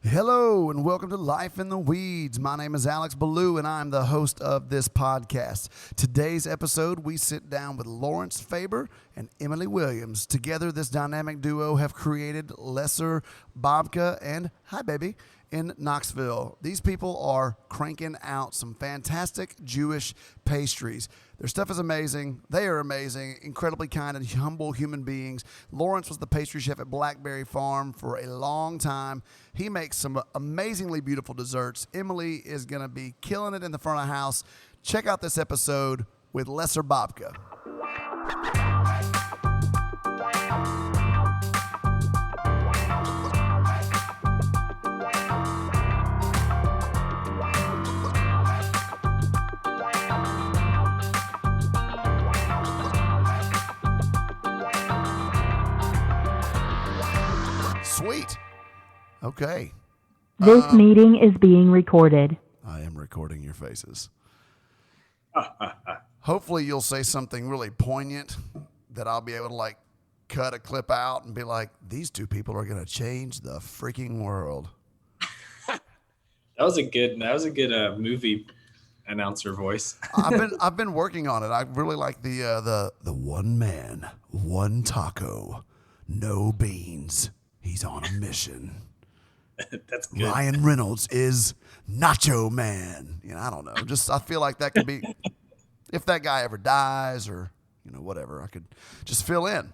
Hello and welcome to Life in the Weeds. My name is Alex Belew and I'm the host of this podcast. Today's episode, we sit down with Laurence Faber and Emily Williams. Together, this dynamic duo have created Lesser Babka and Hi Baby in Knoxville. These people are cranking out some fantastic Jewish pastries. Their stuff is amazing. They are amazing, incredibly kind and humble human beings. Laurence was the pastry chef at Blackberry Farm for a long time. He makes some amazingly beautiful desserts. Emily is going to be killing it in the front of the house. Check out this episode with Lesser Babka. Sweet. Okay. This meeting is being recorded. I am recording your faces. Hopefully you'll say something really poignant that I'll be able to cut a clip out and be like, these two people are going to change the freaking world. That was a good movie announcer voice. I've been working on it. I really like the one man, one taco, no beans. He's on a mission. That's good. Ryan Reynolds is Nacho Man. I don't know. I feel like that could be, if that guy ever dies or, whatever, I could just fill in.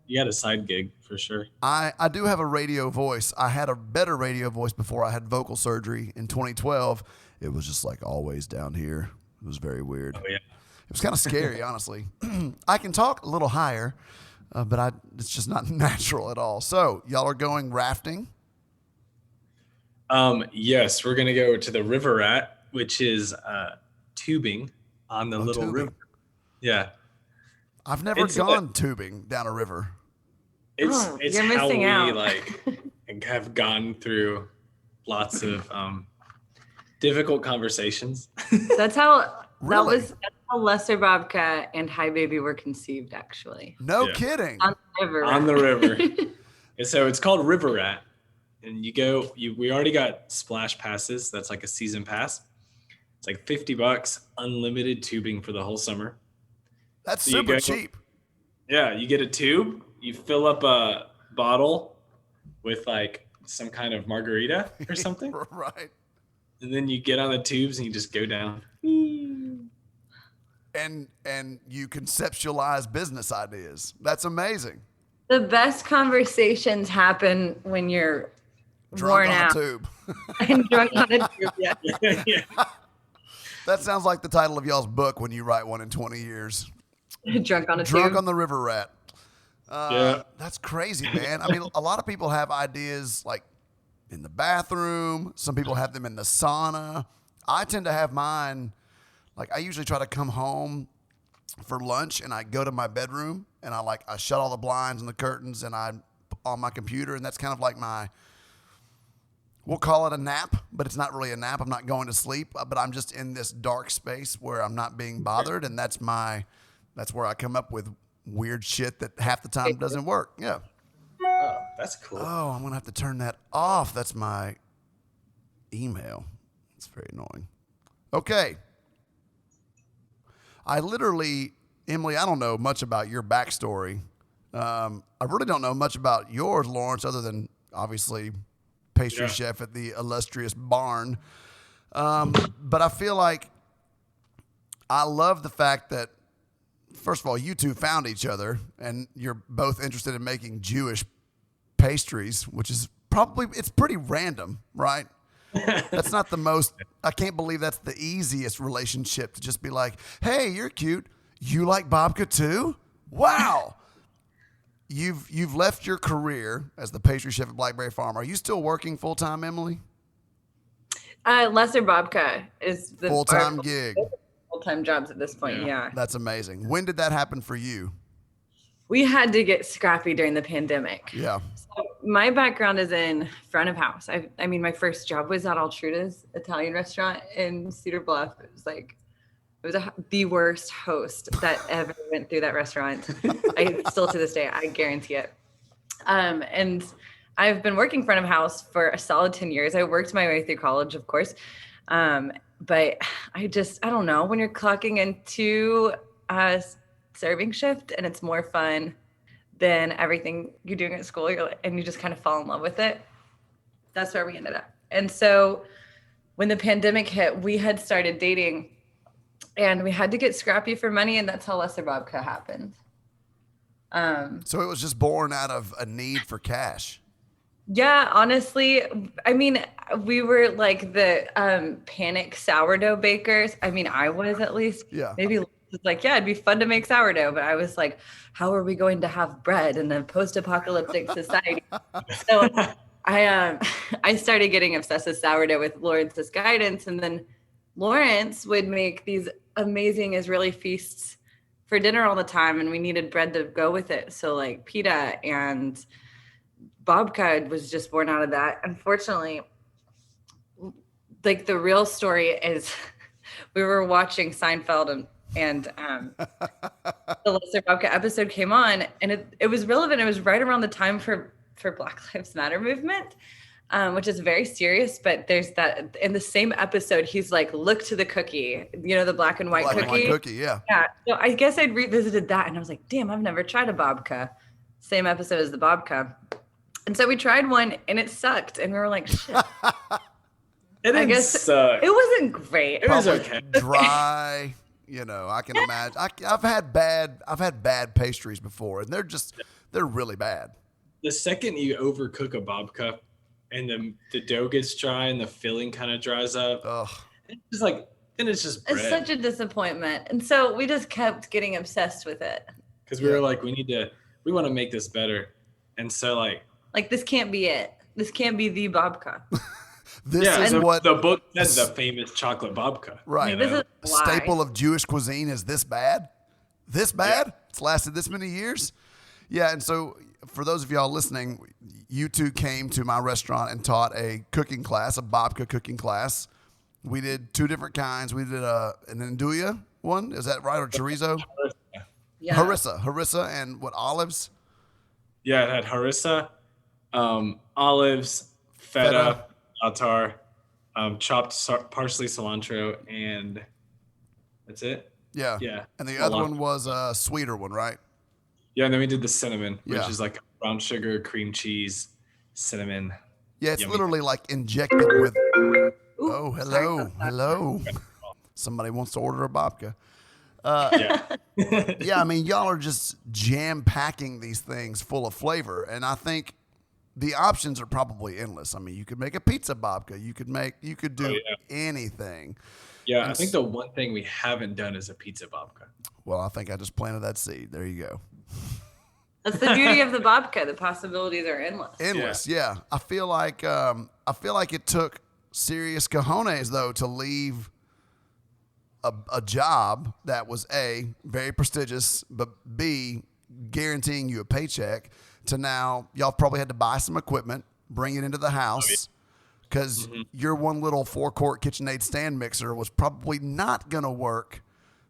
You had a side gig for sure. I do have a radio voice. I had a better radio voice before I had vocal surgery in 2012. It was just always down here. It was very weird. Oh, yeah. It was kind of scary, honestly. I can talk a little higher, but it's just not natural at all. So y'all are going rafting? Yes, we're going to go to the River Rat, which is tubing on the little tubing. river. Yeah. I've never gone tubing down a river. It's you're how missing we out. have gone through lots of difficult conversations. That's how Really? that's how Lesser Babka and Hi Baby were conceived, actually. No Yeah. kidding. On the river. On the river. And so it's called River Rat. And we already got splash passes. That's like a season pass. It's like $50, unlimited tubing for the whole summer. That's So you super go- cheap. Yeah, you get a tube, you fill up a bottle with some kind of margarita or something, Right. and then you get on the tubes and you just go down. And you conceptualize business ideas. That's amazing. The best conversations happen when you're Drunk worn on out a tube. and drunk on a tube. Yeah. Yeah. That sounds like the title of y'all's book when you write one in 20 years. Drunk on a Drunk tube. on the River Rat. Yeah. That's crazy, man. I mean, a lot of people have ideas in the bathroom. Some people have them in the sauna. I tend to have mine, I usually try to come home for lunch and I go to my bedroom and I shut all the blinds and the curtains and I'm on my computer, and that's kind of we'll call it a nap, but it's not really a nap. I'm not going to sleep, but I'm just in this dark space where I'm not being bothered, and that's where I come up with weird shit that half the time doesn't work. Yeah. Oh, that's cool. Oh, I'm going to have to turn that off. That's my email. It's very annoying. Okay. Emily, I don't know much about your backstory. I really don't know much about yours, Laurence, other than obviously pastry chef at the illustrious barn. But I feel like I love the fact that, first of all, you two found each other and you're both interested in making Jewish pastries, which is it's pretty random, right? That's not the most, I can't believe that's the easiest relationship to just be like, hey, you're cute. You like babka too? Wow. You've left your career as the pastry chef at Blackberry Farm. Are you still working full-time, Emily? Lesser Babka is the Full-time gig. Full-time jobs at this point, yeah. That's amazing. When did that happen for you? We had to get scrappy during the pandemic. Yeah. So my background is in front of house. I mean, my first job was at Altruda's Italian restaurant in Cedar Bluff. It was the worst host that ever went through that restaurant. I still to this day, I guarantee it. And I've been working front of house for a solid 10 years. I worked my way through college, of course. But I don't know, when you're clocking into a serving shift and it's more fun than everything you're doing at school, and you just kind of fall in love with it. That's where we ended up. And so when the pandemic hit, we had started dating and we had to get scrappy for money. And that's how Lesser Babka happened. So it was just born out of a need for cash. Yeah, honestly, I mean, we were like the panic sourdough bakers. I mean, I was at least. Yeah. Maybe it's like, yeah, it'd be fun to make sourdough. But I was like, how are we going to have bread in a post-apocalyptic society? So I started getting obsessed with sourdough with Laurence's guidance. And then Laurence would make these amazing Israeli feasts for dinner all the time. And we needed bread to go with it. So like pita and babka was just born out of that. Unfortunately, like the real story is we were watching Seinfeld and the Lesser Babka episode came on, and it was relevant. It was right around the time for Black Lives Matter movement, which is very serious. But there's that in the same episode, he's like, look to the cookie, the black and white Black cookie. and white cookie, yeah. Yeah. So I guess I'd revisited that and I was like, damn, I've never tried a babka. Same episode as the babka. And so we tried one and it sucked. And we were like, shit. I guess it wasn't great. It was okay. Dry. I can imagine. I've had bad pastries before, and they're really bad. The second you overcook a babka and the dough gets dry and the filling kind of dries up, it's like, then it's just bread. It's such a disappointment. And so we just kept getting obsessed with it. Because we were like, we want to make this better. And so like this can't be it. This can't be the babka. This is what the book says, the famous chocolate babka. Right. This is why. Staple of Jewish cuisine is this bad? This bad? Yeah. It's lasted this many years? Yeah, and so for those of y'all listening, you two came to my restaurant and taught a cooking class, a babka cooking class. We did two different kinds. We did an andouille one. Is that right? Or chorizo? Yeah. Harissa and what, olives? Yeah, it had harissa, olives, feta. Attar, chopped parsley, cilantro, and that's it. Yeah. Yeah. And the other one was a sweeter one, right? Yeah, and then we did the cinnamon, Yeah. which is like brown sugar, cream cheese, cinnamon. Yeah, it's Yummy. literally like injected with. Ooh, Oh, hello. Somebody wants to order a babka. Yeah. Yeah, I mean, y'all are just jam packing these things full of flavor, and I think the options are probably endless. I mean, you could make a pizza babka. You could do anything. Yeah, And I think the one thing we haven't done is a pizza babka. Well, I think I just planted that seed. There you go. That's the beauty of the babka. The possibilities are endless. Endless, yeah. I feel like it took serious cojones though to leave a job that was A, very prestigious, but B, guaranteeing you a paycheck, to now y'all probably had to buy some equipment, bring it into the house, because your one little 4-quart KitchenAid stand mixer was probably not going to work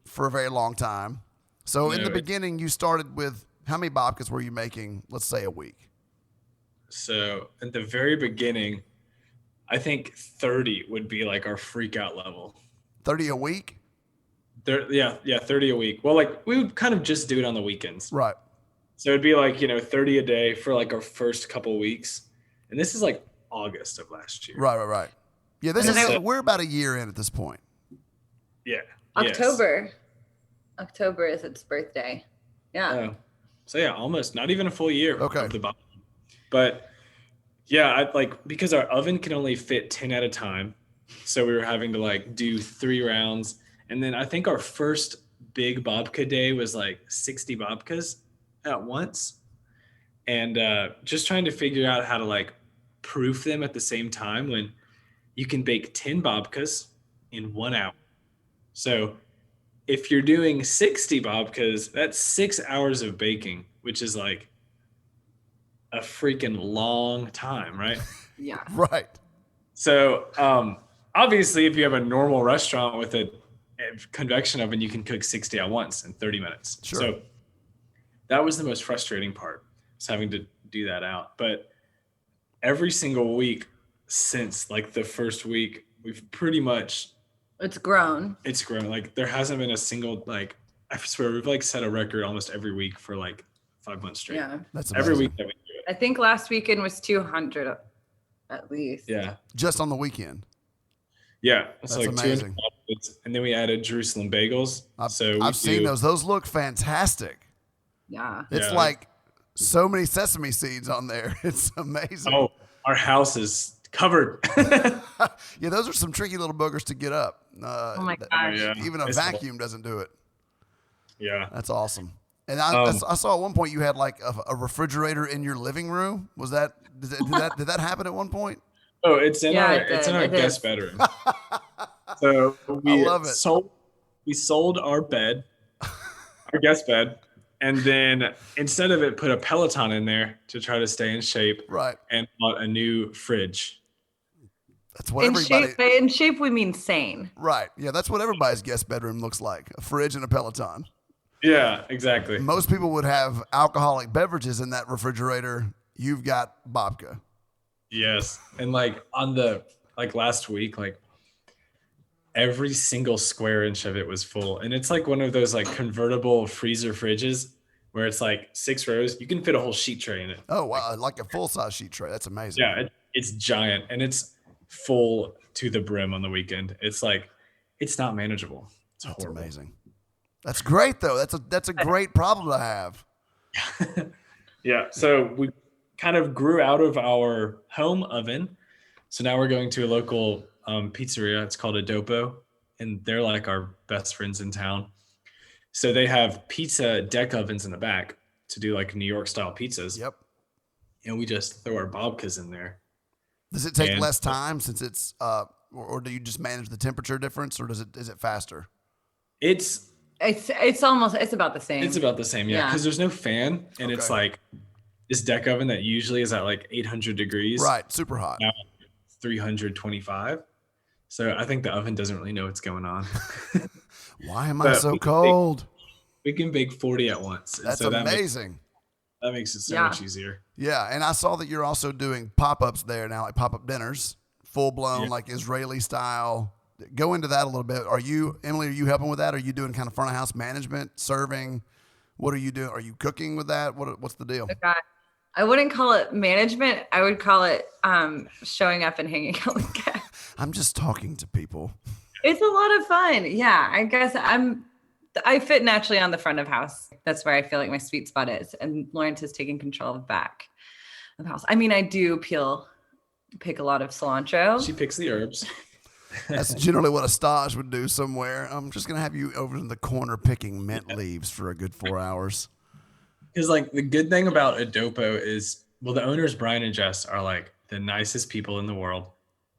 for a very long time. So in the beginning, you started with, how many babkas were you making, let's say, a week? So at the very beginning, I think 30 would be like our freak out level. 30 a week? 30 a week. Well, like we would kind of just do it on the weekends. Right. So it'd be like, 30 a day for like our first couple weeks. And this is like August of last year. Right. Yeah, we're about a year in at this point. Yeah. October. Yes. October is its birthday. Yeah. So yeah, almost not even a full year of the babka. But yeah, because our oven can only fit 10 at a time. So we were having to like do 3 rounds. And then I think our first big babka day was like 60 babkas at once. And just trying to figure out how to like proof them at the same time when you can bake 10 babkas in 1 hour. So if you're doing 60 babkas, that's 6 hours of baking, which is like a freaking long time, right? Yeah. Right. So obviously, if you have a normal restaurant with a convection oven, you can cook 60 at once in 30 minutes. Sure. So that was the most frustrating part, is having to do that out. But every single week since like the first week, we've pretty much It's grown. it's grown. Like there hasn't been a single like I swear we've like set a record almost every week for like 5 months straight. Yeah. That's Every amazing. week that we do it. I think last weekend was 200 at least. Yeah. Just on the weekend. Yeah. It's That's like amazing. 200, and then we added Jerusalem bagels. I've seen those. Those look fantastic. Yeah. It's Yeah. like so many sesame seeds on there. It's amazing. Oh, our house is covered. Yeah, those are some tricky little boogers to get up. Oh my gosh. yeah. Even a It's- vacuum doesn't do it. Yeah. That's awesome. And I saw at one point you had like a refrigerator in your living room. Was that did that happen at one point? Oh, it's in Yeah, our it guest is. bedroom. So we love it. sold our bed, our guest bed, and then instead of it, put a Peloton in there to try to stay in shape, Right. and bought a new fridge. That's what In everybody. shape, we mean sane. Right. Yeah, that's what everybody's guest bedroom looks like. A fridge and a Peloton. Yeah, exactly. Most people would have alcoholic beverages in that refrigerator. You've got babka. Yes, and like on the like last week, like every single square inch of it was full, and it's like one of those like convertible freezer fridges where it's like 6 rows. You can fit a whole sheet tray in it. Oh, wow. Like a full-size sheet tray. That's amazing. Yeah, it's giant, and it's full to the brim on the weekend. It's like it's not manageable. It's That's horrible. amazing. That's great, though. That's a great problem to have. Yeah, so we kind of grew out of our home oven, so now we're going to a local pizzeria. It's called Adopo, and they're like our best friends in town. So they have pizza deck ovens in the back to do like New York style pizzas. Yep. And we just throw our babkas in there. Does it take And- less time since it's or do you just manage the temperature difference, or is it faster? It's It's about the same. about the same, yeah, Yeah. because there's no fan, and it's Okay. like this deck oven that usually is at like 800 degrees, Right. Super hot. now 325. So I think the oven doesn't really know what's going on. Why am I But so we can cold? We can bake 40 at once. and That's so that amazing. makes it so Yeah. much easier. Yeah, and I saw that you're also doing pop-ups there now, like pop-up dinners, full-blown, Yeah. like Israeli style. Go into that a little bit. Emily, are you helping with that? Are you doing kind of front of house management, serving? What are you doing? Are you cooking with that? What's the deal? God. I wouldn't call it management. I would call it showing up and hanging out with guests. I'm just talking to people. It's a lot of fun. Yeah, I guess I fit naturally on the front of house. That's where I feel like my sweet spot is. And Laurence is taking control of back of the house. I mean, I do pick a lot of cilantro. She picks the herbs. That's generally what a stage would do somewhere. I'm just gonna have you over in the corner picking mint leaves for a good 4 hours. Because like the good thing about Adopo is, well, the owners, Brian and Jess, are like the nicest people in the world,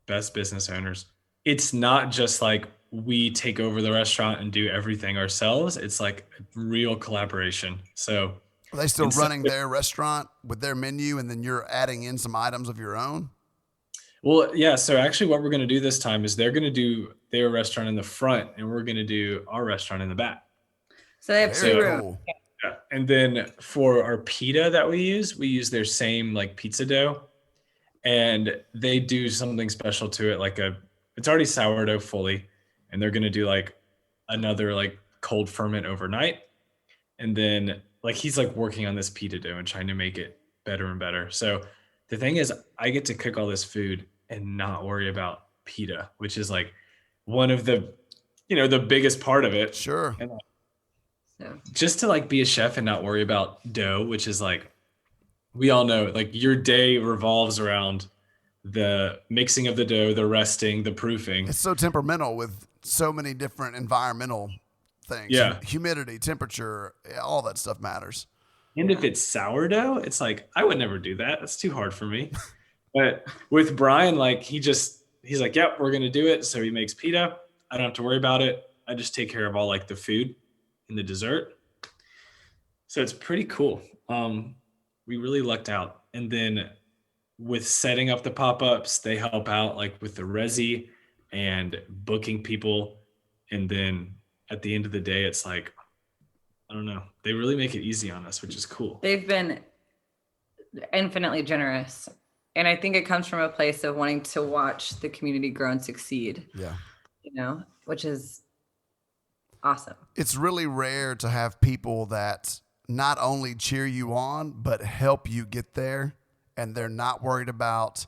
best business owners. It's not just like we take over the restaurant and do everything ourselves. It's like a real collaboration. So Are they still Instead- running their restaurant with their menu, and then you're adding in some items of your own? well, yeah. So actually what we're going to do this time is they're going to do their restaurant in the front and we're going to do our restaurant in the back. So they have Very two rooms. cool. Yeah. And then for our pita that we use their same like pizza dough, and they do something special to it. Like it's already sourdough fully, and they're going to do like another like cold ferment overnight. And then like, he's like working on this pita dough and trying to make it better and better. So the thing is, I get to cook all this food and not worry about pita, which is like one of the, the biggest part of it. Sure. And So just to like be a chef and not worry about dough, which is like, we all know like your day revolves around the mixing of the dough, the resting, the proofing. It's so temperamental with so many different environmental things. Yeah. Humidity, temperature, all that stuff matters. And if it's sourdough, it's like, I would never do that. That's too hard for me. But with Brian, like he's like, yep, we're going to do it. So he makes pita. I don't have to worry about it. I just take care of all like the food and the dessert. So it's pretty cool. We really lucked out. And then with setting up the pop-ups, they help out like with the resi and booking people. And then at the end of the day, it's like, I don't know. They really make it easy on us, which is cool. they've been infinitely generous. And I think it comes from a place of wanting to watch the community grow and succeed. Yeah. Which is awesome. It's really rare to have people that not only cheer you on, but help you get there. And they're not worried about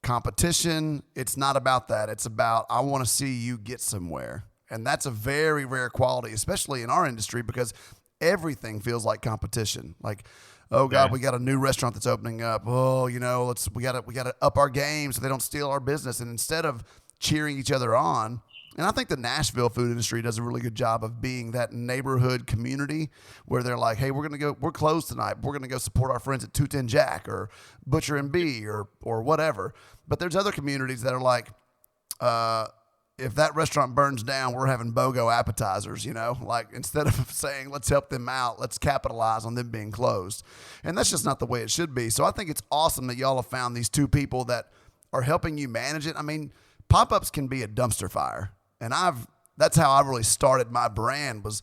competition. It's not about that. It's about, I want to see you get somewhere. And that's a very rare quality, especially in our industry, because everything feels like competition. Like, oh God, we got a new restaurant that's opening up. Oh, we gotta up our game so they don't steal our business. And instead of cheering each other on, and I think the Nashville food industry does a really good job of being that neighborhood community where they're like, hey, we're closed tonight. We're going to go support our friends at 210 Jack or Butcher and B or whatever. But there's other communities that are like, if that restaurant burns down, we're having BOGO appetizers, like instead of saying, let's help them out, let's capitalize on them being closed. And that's just not the way it should be. So I think it's awesome that y'all have found these two people that are helping you manage it. I mean, pop-ups can be a dumpster fire. And that's how I really started my brand, was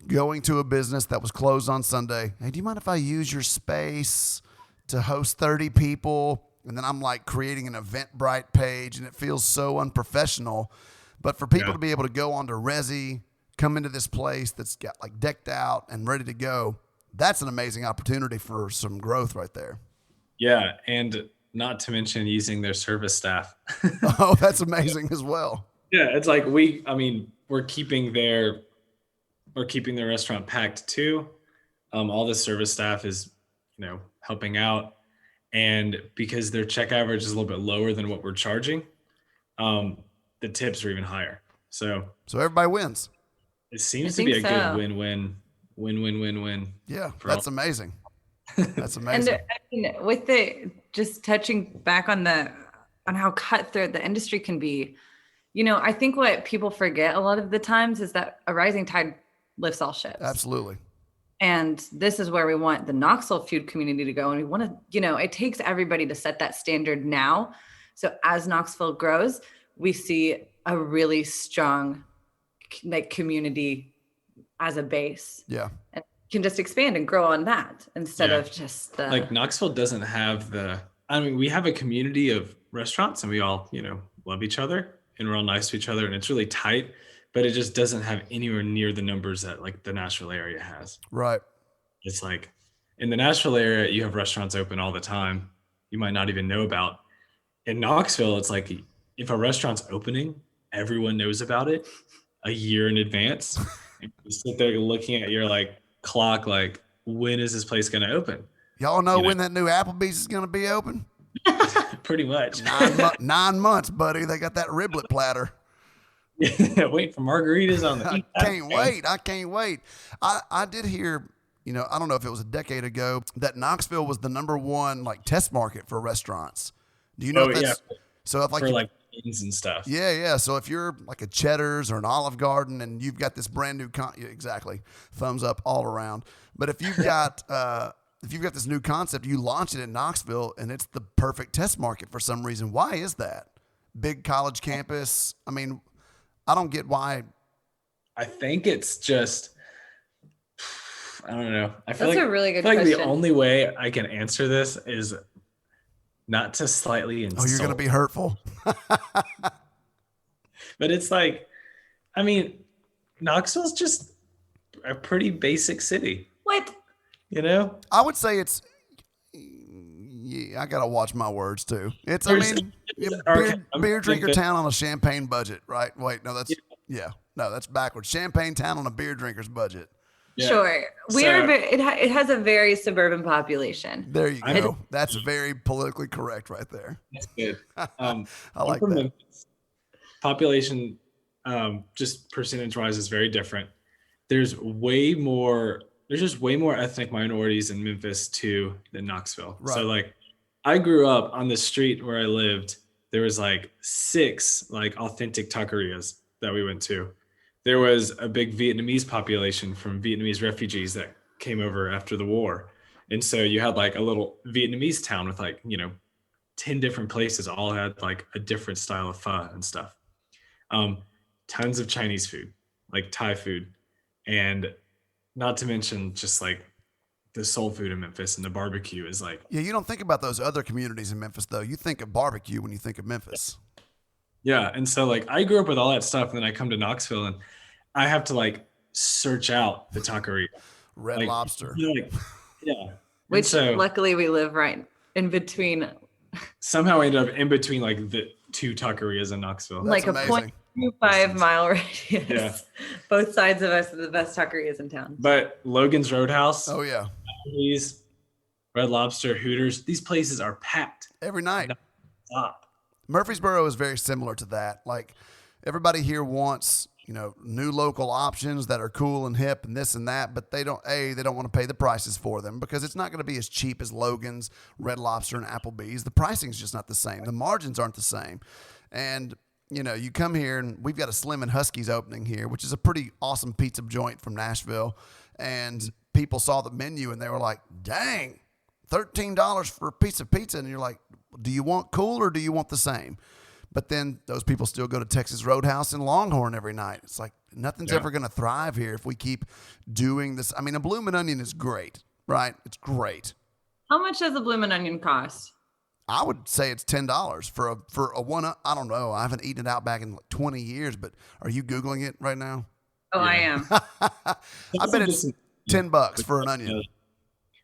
going to a business that was closed on Sunday. Hey, do you mind if I use your space to host 30 people? And then I'm like creating an Eventbrite page, and it feels so unprofessional. But for people to be able to go onto Resi, come into this place that's got like decked out and ready to go, that's an amazing opportunity for some growth right there. Yeah. And not to mention using their service staff. Oh, that's amazing as well. Yeah, it's like we're keeping their restaurant packed too. All the service staff is, helping out, and because their check average is a little bit lower than what we're charging, the tips are even higher. So everybody wins. It seems to be a good win-win. Yeah, that's amazing. That's amazing. And with just touching back on how cutthroat the industry can be. I think what people forget a lot of the times is that a rising tide lifts all ships. Absolutely. And this is where we want the Knoxville food community to go. And we want to, it takes everybody to set that standard now. So as Knoxville grows, we see a really strong community as a base. Yeah. And can just expand and grow on that instead of just Knoxville doesn't have we have a community of restaurants, and we all, love each other. And we're all nice to each other, and it's really tight, but it just doesn't have anywhere near the numbers that like the Nashville area has. Right. It's like in the Nashville area, you have restaurants open all the time you might not even know about. In Knoxville, it's like if a restaurant's opening, everyone knows about it a year in advance. And you sit there looking at your clock, when is this place going to open? Y'all know when that new Applebee's is going to be open? Pretty much. 9 months, buddy. They got that riblet platter. Wait for margaritas on the I can't wait. I did hear, I don't know if it was a decade ago, that Knoxville was the number one test market for restaurants. Do you know if that's so if for beans and stuff? Yeah. So if you're like a Cheddar's or an Olive Garden and you've got this brand new exactly, thumbs up all around. But if you've got this new concept, you launch it in Knoxville, and it's the perfect test market for some reason. Why is that? Big college campus. I mean, I don't get why. I think it's just, I don't know. That's a really good question. The only way I can answer this is not to slightly insult. Oh, you're going to be hurtful. But it's Knoxville's just a pretty basic city. What? I would say it's. Yeah, I gotta watch my words too. It's beer drinker town on a champagne budget, right? Wait, no, that's that's backwards. Champagne town on a beer drinker's budget. Yeah. Sure, it has a very suburban population. There you go. That's very politically correct right there. That's good. I like that. Memphis. Population, just percentage-wise, is very different. There's just way more ethnic minorities in Memphis too than Knoxville. Right. So I grew up on the street where I lived. There was 6 authentic taquerias that we went to. There was a big Vietnamese population from Vietnamese refugees that came over after the war. And so you had a little Vietnamese town with 10 different places, all had a different style of pho and stuff. Tons of Chinese food, Thai food, and not to mention just the soul food in Memphis, and the barbecue is like, Yeah, you don't think about those other communities in Memphis, though. You think of barbecue when you think of Memphis. yeah. And so like I grew up with all that stuff, and then I come to Knoxville and I have to like search out the taqueria. Red Like, Lobster. like, yeah. Which And so luckily we live right in between, somehow I ended up in between like the two taquerias in Knoxville. That's like amazing. a 0.25 mile radius. Yeah. Both sides of us are the best taquerias in town. But Logan's Roadhouse, Oh, yeah. Applebee's, Red Lobster, Hooters, these places are packed. Every night. Stop. Murfreesboro is very similar to that. Like, everybody here wants, new local options that are cool and hip and this and that, but they don't want to pay the prices for them because it's not going to be as cheap as Logan's, Red Lobster, and Applebee's. The pricing's just not the same. The margins aren't the same. And, you come here and we've got a Slim and Husky's opening here, which is a pretty awesome pizza joint from Nashville. And people saw the menu and they were like, dang, $13 for a piece of pizza. And you're like, do you want cool or do you want the same? But then those people still go to Texas Roadhouse and Longhorn every night. It's like nothing's ever going to thrive here if we keep doing this. I mean, a bloomin' onion is great, right? It's great. How much does a bloomin' onion cost? I would say it's $10 for a one. I don't know. I haven't eaten it out back in like 20 years, but are you Googling it right now? Oh, I am. I bet it's $10 for an onion.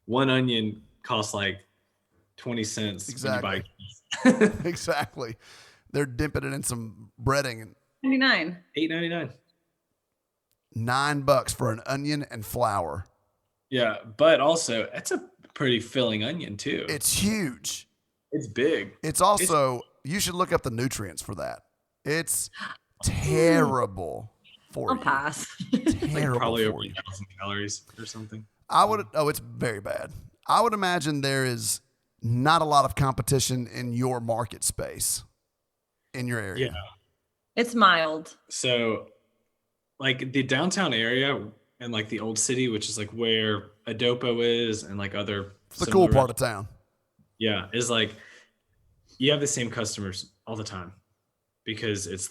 One onion costs like 20 cents. Exactly. When you buy Exactly. They're dipping it in some breading and $99. $8.99. $9 for an onion and flour. Yeah, but also it's a pretty filling onion too. It's huge. It's big. It's also, you should look up the nutrients for that. It's terrible for I'll you. pass. Terrible Probably for over you. 1,000 calories or something. It's very bad. I would imagine there is not a lot of competition in your market space in your area. Yeah. It's mild. So like the downtown area and like the old city, which is like where Adopo is and like other It's the cool part of town. Yeah, is like you have the same customers all the time because it's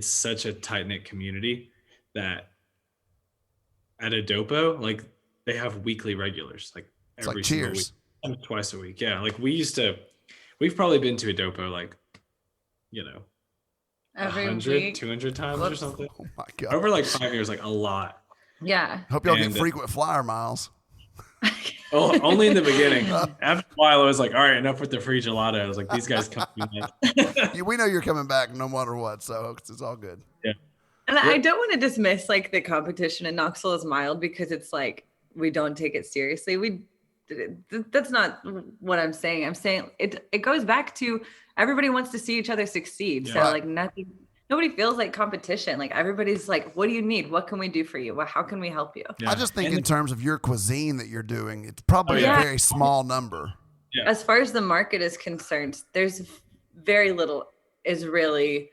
such a tight-knit community that at Adopo, like they have weekly regulars, like It's every like single Cheers. week, twice a week. Yeah, like we've probably been to Adopo like, Every 100, week. 200 times or something. Oh my God. Over like 5 years, like a lot. Yeah. Hope y'all get And- frequent flyer miles. Oh, only in the beginning. After a while, I was like, all right, enough with the free gelato. I was like, these guys come. We know you're coming back no matter what, so it's all good. And I don't want to dismiss like the competition in Knoxville is mild because it's like we don't take it seriously. That's not what I'm saying. I'm saying it goes back to everybody wants to see each other succeed. So Yeah. like nobody feels like competition. Like everybody's like, what do you need? What can we do for you? How can we help you? Yeah. I just think And in terms of your cuisine that you're doing, it's probably Oh, a yeah. very small number. Yeah. As far as the market is concerned, there's very little Israeli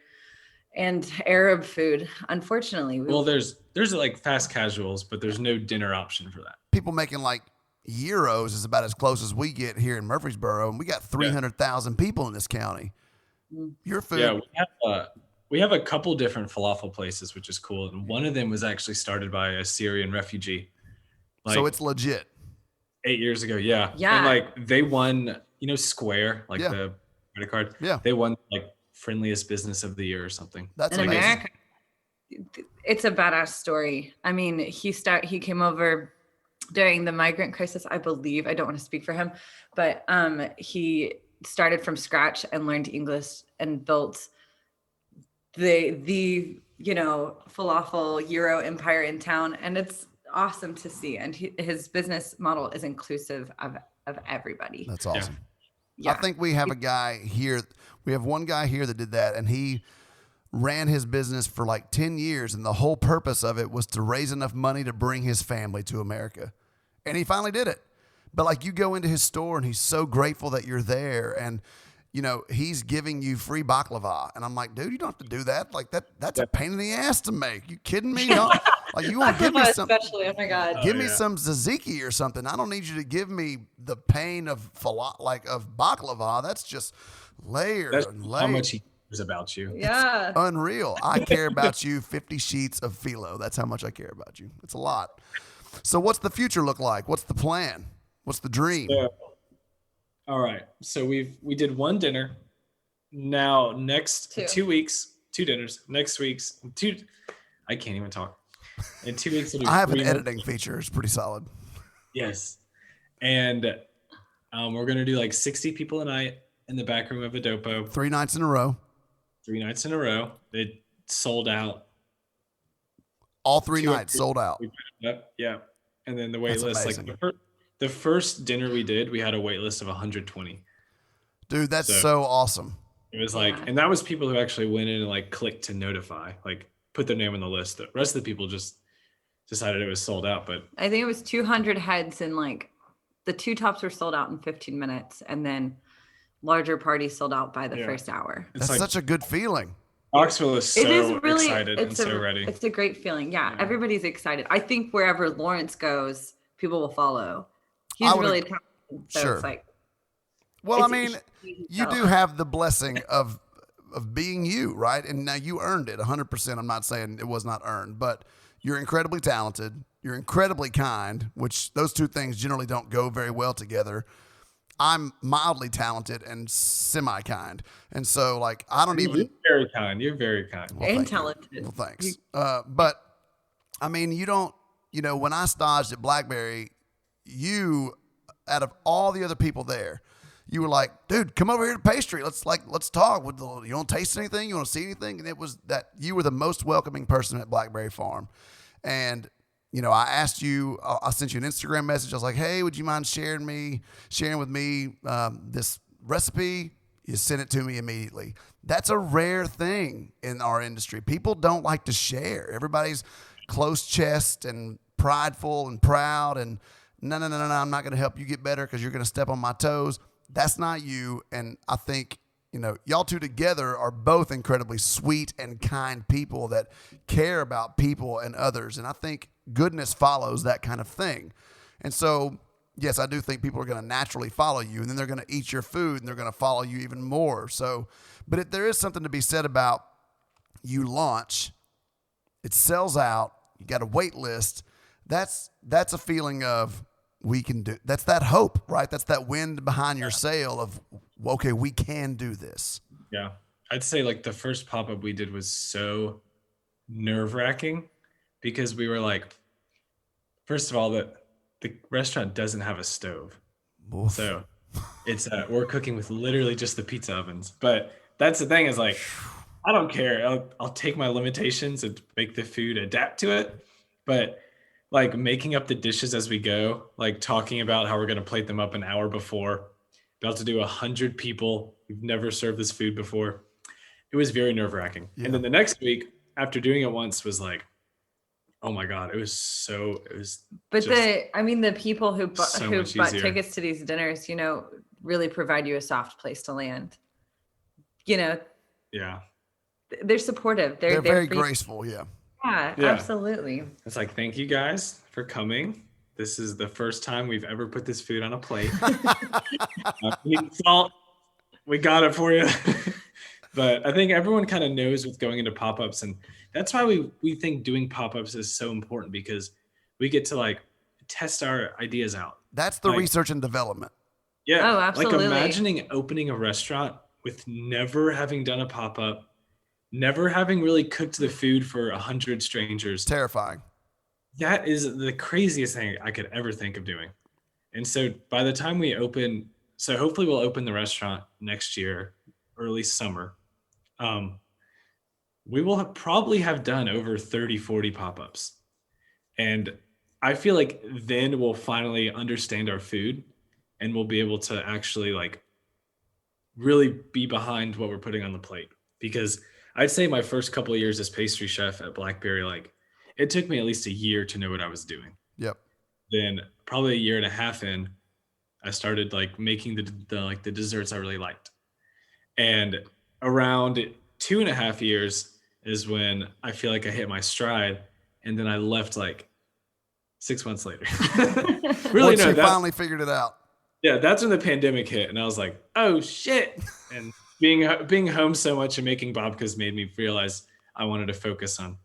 and Arab food, unfortunately. Well, there's like fast casuals, but there's no dinner option for that. People making like euros is about as close as we get here in Murfreesboro, and we got 300,000 people in this county. Your food, Yeah, we have a couple different falafel places, which is cool, and one of them was actually started by a Syrian refugee. Like, so it's legit. 8 years ago. Yeah. Yeah. And like they won, Square, like Yeah. the credit card. Yeah. They won like friendliest business of the year or something. That's in amazing. America, it's a badass story. I mean, he came over during the migrant crisis, I believe. I don't want to speak for him, but he started from scratch and learned English and built the falafel Euro empire in town, and it's awesome to see. And his business model is inclusive of everybody. That's awesome. Yeah. I think we have a guy here. We have one guy here that did that, and he ran his business for like 10 years, and the whole purpose of it was to raise enough money to bring his family to America. And he finally did it. But like you go into his store, and he's so grateful that you're there, and he's giving you free baklava. And I'm like, dude, you don't have to do that. Like that's a pain in the ass to make. You kidding me? No, like you want to give me some, especially, oh my God. give me some tzatziki or something. I don't need you to give me the pain of baklava. That's just layer That's and how layer. much he cares about you. Yeah. Unreal. I care about you 50 sheets of phyllo. That's how much I care about you. It's a lot. So what's the future look like? What's the plan? What's the dream? So, all right. So we did one dinner. Now next 2 weeks, 2 dinners. Next week's 2. I can't even talk. In 2 weeks, I have an editing feature. It's pretty solid. Yes. And we're going to do like 60 people a night in the back room of a dopo. 3 nights in a row. 3 nights in a row. It sold out. All 3 nights sold out. Yeah. And then the wait list, like the first dinner we did, we had a wait list of 120. Dude, that's so awesome. It was like, and that was people who actually went in and like clicked to notify, like put their name on the list. The rest of the people just decided it was sold out. But I think it was 200 heads, and like the 2 tops were sold out in 15 minutes, and then larger parties sold out by the first hour. That's like, such a good feeling. Knoxville is so excited and so ready. It's a great feeling. Yeah, everybody's excited. I think wherever Laurence goes, people will follow. He's really talented. So it's like, well, I mean, you do have the blessing of being you, right? And now you earned it 100%. I'm not saying it was not earned, but you're incredibly talented. You're incredibly kind, which those 2 things generally don't go very well together. I'm mildly talented and semi-kind. And so, like, I don't even... You're very kind. You're very kind. Well, and talented. Well, thanks. But, I mean, you don't... You know, when I staged at Blackberry, you, out of all the other people there, you were like, dude, come over here to pastry. Let's talk. You want to taste anything? You want to see anything? And it was that you were the most welcoming person at Blackberry Farm. And, you know, I asked you, I sent you an Instagram message. I was like, hey, would you mind sharing with me this recipe? You sent it to me immediately. That's a rare thing in our industry. People don't like to share. Everybody's close chest and prideful and proud. And no, I'm not going to help you get better because you're going to step on my toes. That's not you. And I think, you know, y'all 2 together are both incredibly sweet and kind people that care about people and others. And I think goodness follows that kind of thing. And so, yes, I do think people are going to naturally follow you, and then they're going to eat your food and they're going to follow you even more. So, but there is something to be said about you launch, it sells out, you got a wait list. That's a feeling of, we can do, that's that hope, right? That's that wind behind your sail of, okay, we can do this. Yeah. I'd say like the first pop-up we did was so nerve-wracking because we were like, first of all, the restaurant doesn't have a stove. Oof. So it's, we're cooking with literally just the pizza ovens. But that's the thing is like, I don't care. I'll take my limitations and make the food adapt to it. But like making up the dishes as we go, like talking about how we're going to plate them up an hour before, about to do 100 people. We've never served this food before. It was very nerve-wracking. Yeah. And then the next week, after doing it once, was like, oh my God, it was. But the people who bought tickets to these dinners, you know, really provide you a soft place to land. You know. Yeah. They're supportive. They're very graceful. Yeah. Yeah, absolutely. It's like, thank you guys for coming. This is the first time we've ever put this food on a plate. Salt, we got it for you. But I think everyone kind of knows what's going into pop-ups. And that's why we think doing pop-ups is so important, because we get to like test our ideas out. That's the research and development. Yeah. Oh, absolutely. Like imagining opening a restaurant with never having done a pop-up, never having really cooked the food for 100 strangers. Terrifying. That is the craziest thing I could ever think of doing. And so by the time we open, so hopefully we'll open the restaurant next year, early summer. We will probably have done over 30, 40 pop-ups. And I feel like then we'll finally understand our food and we'll be able to actually like really be behind what we're putting on the plate. Because I'd say my first couple of years as pastry chef at Blackberry, like it took me at least a year to know what I was doing. Yep. Then probably a year and a half in, I started like making the desserts I really liked. And around 2.5 years is when I feel like I hit my stride. And then I left like 6 months later. Really, once you finally figured it out. Yeah, that's when the pandemic hit. And I was like, oh shit. And being home so much and making babkas made me realize I wanted to focus on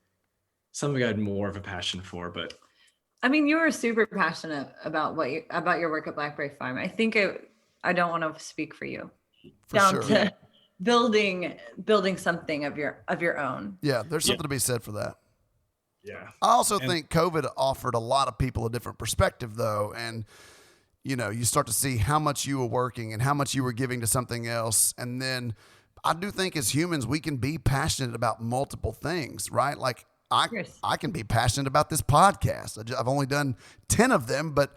something I had more of a passion for. But I mean, you were super passionate about about your work at Blackberry Farm. I don't want to speak for you. For Down sure. to building something of your own. Yeah, there's something to be said for that. Yeah. I also think COVID offered a lot of people a different perspective, though. And, you know, you start to see how much you were working and how much you were giving to something else. And then I do think as humans, we can be passionate about multiple things, right? Like I can be passionate about this podcast. I've only done 10 of them, but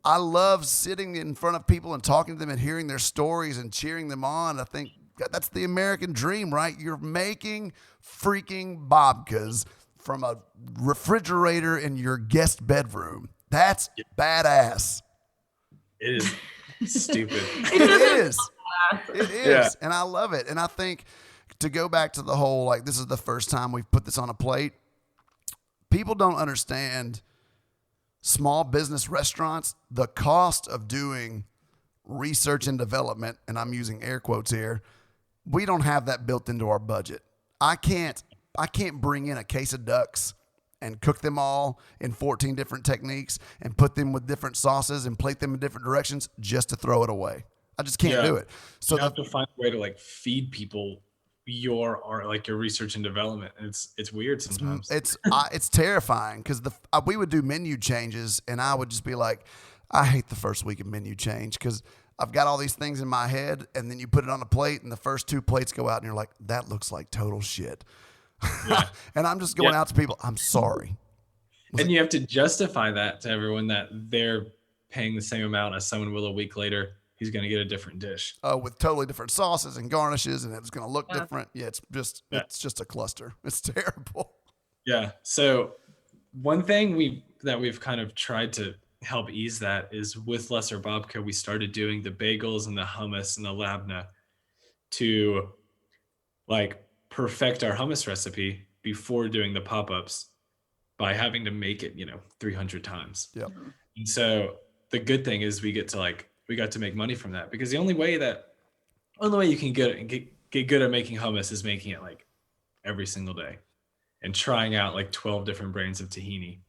I love sitting in front of people and talking to them and hearing their stories and cheering them on. I think that's the American dream, right? You're making freaking babkas from a refrigerator in your guest bedroom. That's badass. It is stupid. It is. It is. Yeah. And I love it. And I think to go back to the whole, like, this is the first time we've put this on a plate. People don't understand small business restaurants, the cost of doing research and development, and I'm using air quotes here. We don't have that built into our budget. I can't bring in a case of ducks and cook them all in 14 different techniques and put them with different sauces and plate them in different directions just to throw it away. I just can't do it. So you have to find a way to like feed people your art, like your research and development. And it's weird sometimes. It's terrifying because we would do menu changes and I would just be like, I hate the first week of menu change because I've got all these things in my head, and then you put it on a plate, and the first 2 plates go out, and you're like, that looks like total shit. Yeah. And I'm just going out to people, I'm sorry. And you have to justify that to everyone that they're paying the same amount as someone will a week later who's going to get a different dish. With totally different sauces and garnishes, and it's going to look different. Yeah, it's just a cluster. It's terrible. Yeah. So one thing we've kind of tried to help ease that is with Lesser Babka, we started doing the bagels and the hummus and the labna to like perfect our hummus recipe before doing the pop-ups by having to make it, 300 times. Yep. And so the good thing is we got to make money from that, because the only way you can get good at making hummus is making it like every single day and trying out like 12 different brands of tahini.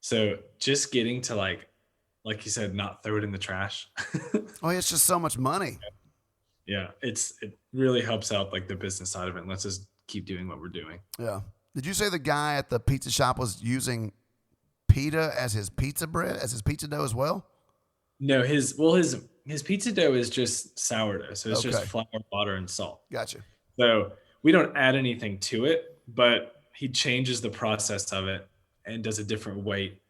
So just getting to like you said, not throw it in the trash. Oh, it's just so much money. Yeah. It really helps out like the business side of it. And let's just keep doing what we're doing. Yeah. Did you say the guy at the pizza shop was using pita as his pizza bread, as his pizza dough as well? No, his pizza dough is just sourdough. So it's just flour, water, and salt. Gotcha. So we don't add anything to it, but he changes the process of it and does a different weight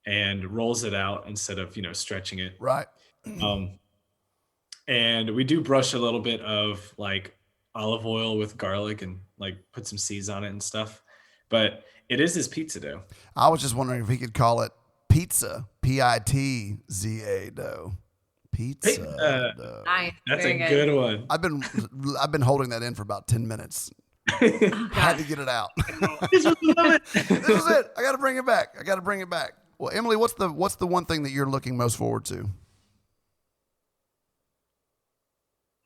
and rolls it out instead of, stretching it. Right. And we do brush a little bit of like olive oil with garlic and like put some seeds on it and stuff. But it is his pizza dough. I was just wondering if he could call it pizza, P-I-T-Z-A dough. Pizza dough. Nice. That's a good one. I've been holding that in for about 10 minutes. Had to get it out. This was it. I got to bring it back. Well, Emily, what's the one thing that you're looking most forward to?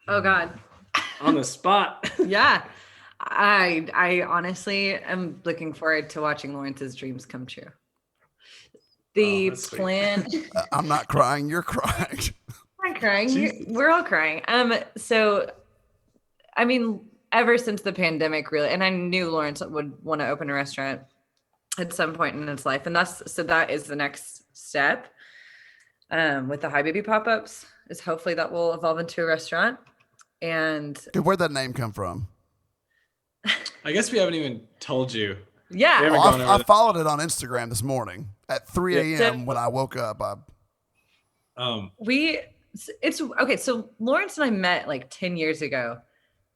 Oh God. On the spot. Yeah. I honestly am looking forward to watching Laurence's dreams come true. The plan. I'm not crying. You're crying. I'm crying. We're all crying. So, I mean, ever since the pandemic, really, and I knew Laurence would want to open a restaurant at some point in his life, and that is the next step. With the Hi Baby pop-ups, is hopefully that will evolve into a restaurant. And where'd that name come from? I guess we haven't even told you. Yeah. I followed it on Instagram this morning at 3 a.m. when I woke up. It's okay. So Laurence and I met like 10 years ago,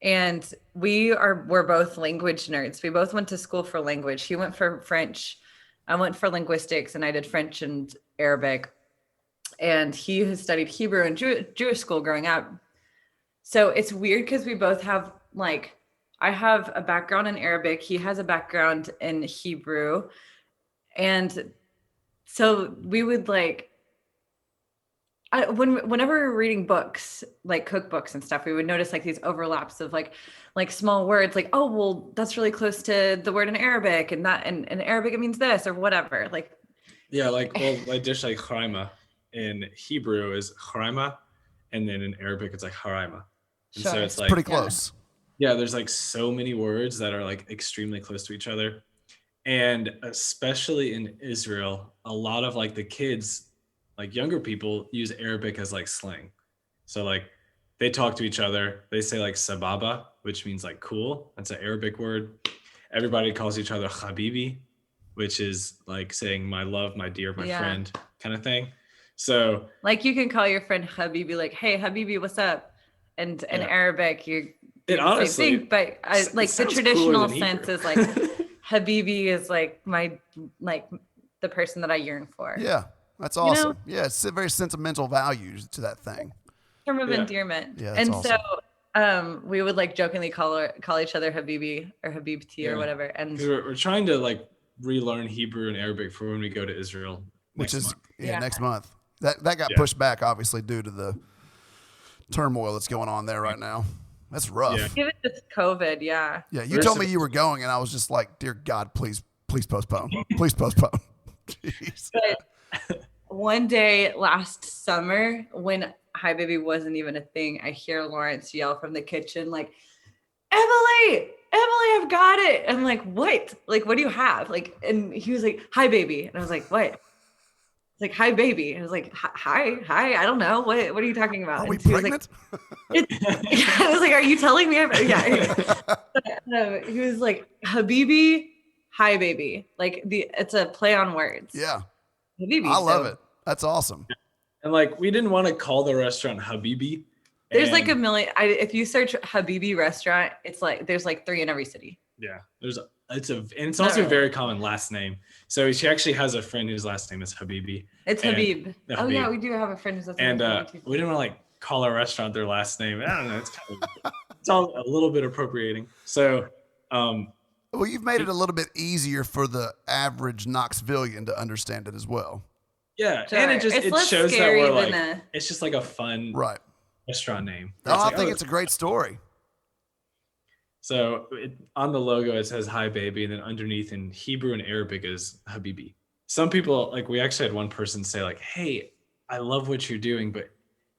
and we're both language nerds. We both went to school for language. He went for French. I went for linguistics, and I did French and Arabic. And he has studied Hebrew in Jewish school growing up. So it's weird because we both have I have a background in Arabic. He has a background in Hebrew. And so we would whenever we were reading books, like cookbooks and stuff, we would notice like these overlaps of like small words, like, oh, well, that's really close to the word in Arabic, and that in Arabic it means this or whatever. Like Yeah, like a dish like chraima in Hebrew is chraima, and then in Arabic it's like haraima. And so Sure. it's like Pretty close. yeah, there's like so many words that are like extremely close to each other. And especially in Israel, a lot of like the kids, like younger people, use Arabic as like slang. So like they talk to each other. They say like sababa, which means like cool. That's an Arabic word. Everybody calls each other habibi, which is like saying my love, my dear, my friend kind of thing. So like you can call your friend Habibi, like, hey Habibi, what's up? And in Arabic, you're it honestly, same thing, but like the traditional sense is like Habibi is like the person that I yearn for. Yeah, that's awesome. You know? Yeah, it's a very sentimental value to that thing. Term of endearment. Yeah, and awesome. So we would like jokingly call each other Habibi or Habibti or whatever. And we're trying to like relearn Hebrew and Arabic for when we go to Israel, which is next month. That got pushed back obviously due to the turmoil that's going on there right now. That's rough. Yeah. Given it's COVID, yeah. Yeah, you told me you were going, and I was just like, dear God, please postpone. Please postpone. Jeez. But one day last summer, when Hi Baby wasn't even a thing, I hear Laurence yell from the kitchen, like, Emily, I've got it. I'm like, what? Like, what do you have? Like, and he was like, Hi Baby. And I was like, what? Like, hi baby. And I was like, hi, I don't know. What are you talking about? Are we pregnant? I was like, are you telling me? Yeah. He was like, Habibi, hi baby. Like it's a play on words. Yeah. Habibi. I love it. That's awesome. And like, we didn't want to call the restaurant Habibi. There's like a million. If you search Habibi restaurant, it's like, there's like 3 in every city. Yeah. It's also a very common last name. So she actually has a friend whose last name is Habibi. It's Habib. Habib. Oh yeah, we do have a friend who's last name. And we didn't want to like call our restaurant their last name. I don't know. It's kind of it's all a little bit appropriating. So well, you've made it a little bit easier for the average Knoxvillian to understand it as well. Yeah, sure. And it shows that we're like it's just like a fun restaurant name. I think it's a great story. So on the logo, it says hi baby. And then underneath in Hebrew and Arabic is Habibi. Some people, like we actually had one person say like, hey, I love what you're doing, but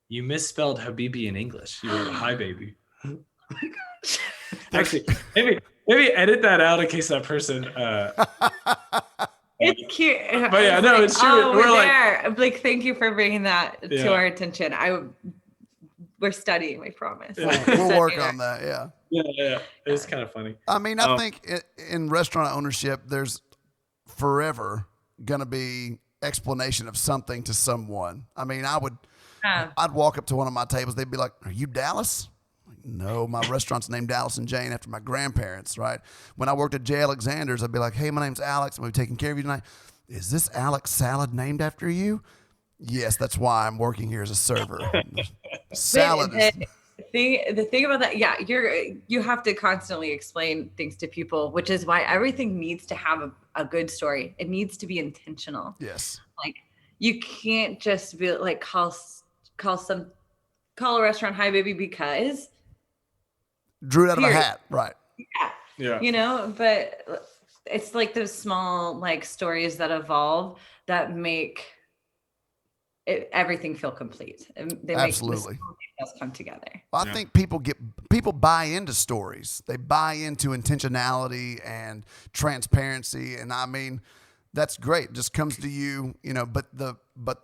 you misspelled Habibi in English. You wrote hi baby. Oh my gosh. Actually, maybe edit that out in case that person. It's cute. But yeah, no, it's true. Oh, we're there. Like, thank you for bringing that to our attention. We're studying, we promise. Yeah. We'll work on that. Yeah. Yeah. It's kind of funny. I mean, I think in restaurant ownership, there's forever going to be explanation of something to someone. I mean, I'd walk up to one of my tables. They'd be like, are you Dallas? Like, no, my restaurant's named Dallas and Jane after my grandparents, right? When I worked at J. Alexander's, I'd be like, hey, my name's Alex. I'm going to be taking care of you tonight. Is this Alex salad named after you? Yes, that's why I'm working here as a server. Salad. The thing about that, you have to constantly explain things to people, which is why everything needs to have a good story. It needs to be intentional. Yes. Like you can't just be like call a restaurant hi baby because drew it out of a hat, right? Yeah. You know, but it's like those small like stories that evolve that make everything feel complete. They Absolutely. Make us come together. Well, I think people buy into stories. They buy into intentionality and transparency, and I mean, that's great. It just comes to you, you know. But the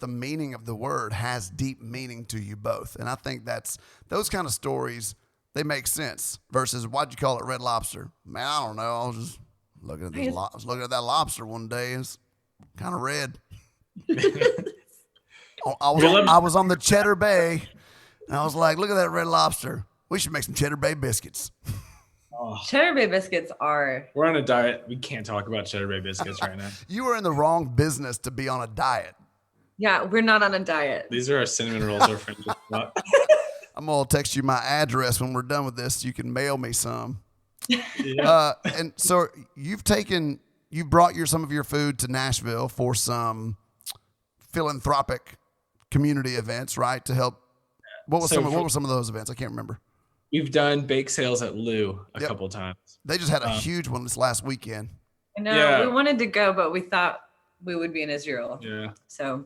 meaning of the word has deep meaning to you both, and I think that's those kind of stories. They make sense. Versus, why'd you call it Red Lobster? Man, I don't know. I was just looking at that lobster one day. It's kind of red. I was on the Cheddar Bay, and I was like, look at that Red Lobster. We should make some Cheddar Bay biscuits. Oh. Cheddar Bay biscuits are... We're on a diet. We can't talk about Cheddar Bay biscuits right now. You were in the wrong business to be on a diet. Yeah, we're not on a diet. These are our cinnamon rolls our friends just bought. I'm going to text you my address when we're done with this so you can mail me some. Yeah. And so you brought some of your food to Nashville for some philanthropic community events, right? To help. What were some of those events? I can't remember. We've done bake sales at Lew a couple times. They just had a huge one this last weekend. I know. We wanted to go, but we thought we would be in Israel. Yeah. So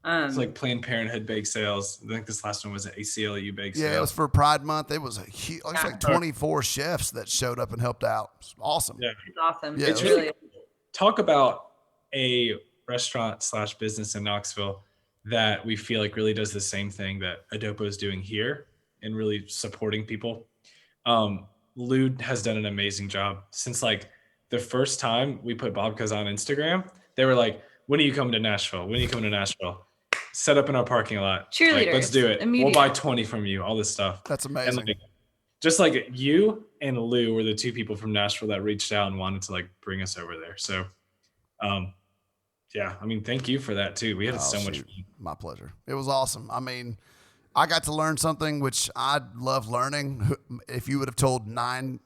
It's like Planned Parenthood bake sales. I think this last one was an ACLU bake sale. Yeah, it was for Pride Month. It was a huge, it's like 24 chefs that showed up and helped out. It's awesome. Yeah. it's awesome. Yeah, It's it was- really Talk about a restaurant / business in Knoxville that we feel like really does the same thing that Adopo is doing here and really supporting people. Lou has done an amazing job since like the first time we put Babkas on Instagram. They were like, when are you coming to Nashville? When are you coming to Nashville? Set up in our parking lot. Cheerleaders, Like, let's do it. immediate. We'll buy 20 from you, all this stuff. That's And amazing. like, just like you and Lou were the two people from Nashville that reached out and wanted to like bring us over there. So, yeah, I mean, thank you for that too. We had so much shoot. fun. My pleasure. It was awesome. I mean, I got to learn something which I love learning. If you would have told ninth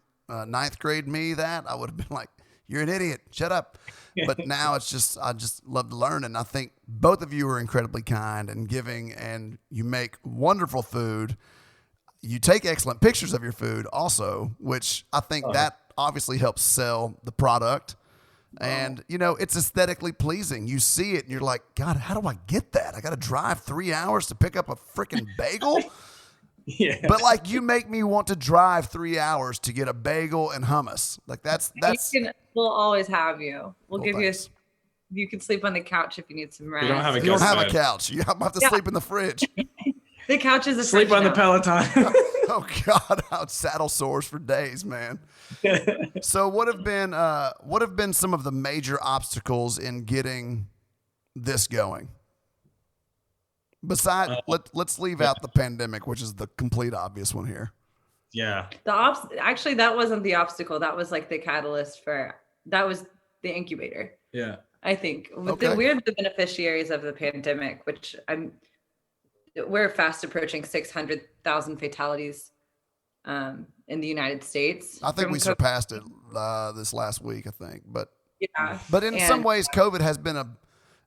grade me that, I would have been like, you're an idiot. Shut up. But now it's just, I just love to learn. And I think both of you are incredibly kind and giving, and you make wonderful food. You take excellent pictures of your food also, which I think that obviously helps sell the product. And, you know, it's aesthetically pleasing. You see it and you're like, God, how do I get that? I got to drive 3 hours to pick up a freaking bagel. Yeah. But like, you make me want to drive 3 hours to get a bagel and hummus. Like that's, we'll always have you. We'll give thanks. you can sleep on the couch if you need some rest. don't have a You don't have a bed. couch. You have to sleep in the fridge. The couch is a Sleep on the Peloton. Oh God, I had saddle sores for days, man. So what have been some of the major obstacles in getting this going? Besides, let's leave out the pandemic, which is the complete obvious one here. Yeah. Actually, that wasn't the obstacle. That was like the catalyst that was the incubator. Yeah. I think Okay. we're the beneficiaries of the pandemic, which we're fast approaching 600,000 fatalities in the United States. I think from we COVID. surpassed it this last week, I think. But in And- some ways, COVID has been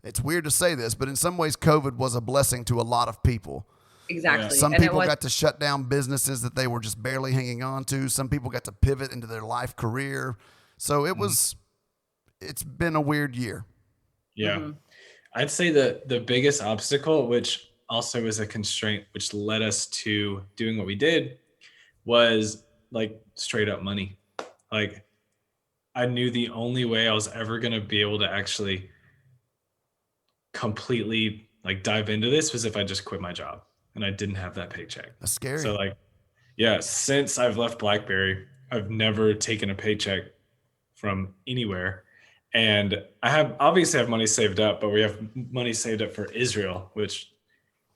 it's weird to say this, but in some ways, COVID was a blessing to a lot of people. Exactly. Some And people it was, got to shut down businesses that they were just barely hanging on to. Some people got to pivot into their life career. So it's been a weird year. Yeah. Mm-hmm. I'd say the biggest obstacle, which also is a constraint, which led us to doing what we did, was like straight up money. Like, I knew the only way I was ever going to be able to actually completely like dive into this was if I just quit my job and I didn't have that paycheck. That's scary. So like, yeah, since I've left BlackBerry, I've never taken a paycheck from anywhere. And I obviously have money saved up, but we have money saved up for Israel, which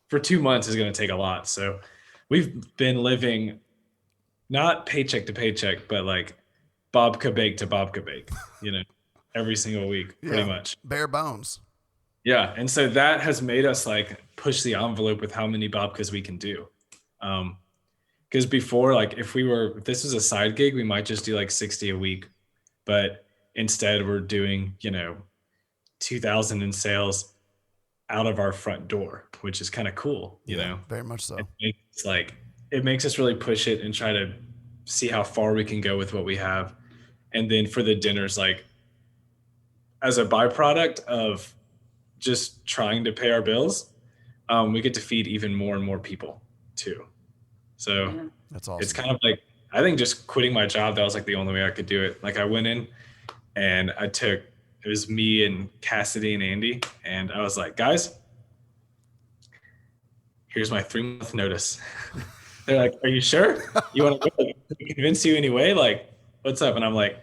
for 2 months is going to take a lot. So we've been living not paycheck to paycheck, but like babka bake to babka bake, every single week, pretty much. Bare bones. Yeah. And so that has made us like push the envelope with how many babkas we can do. Because before, like if this was a side gig, we might just do like 60 a week, but instead we're doing, 2,000 in sales out of our front door, which is kind of cool, you know? Very much so. It makes us really push it and try to see how far we can go with what we have. And then for the dinners, like as a byproduct of just trying to pay our bills, we get to feed even more and more people too. So That's awesome. it's kind of like, I think just quitting my job, that was like the only way I could do it. Like I went in and it was me and Cassidy and Andy. And I was like, guys, here's my 3-month notice. They're like, are you sure? You want to go? Convince you anyway? Like, what's up? And I'm like,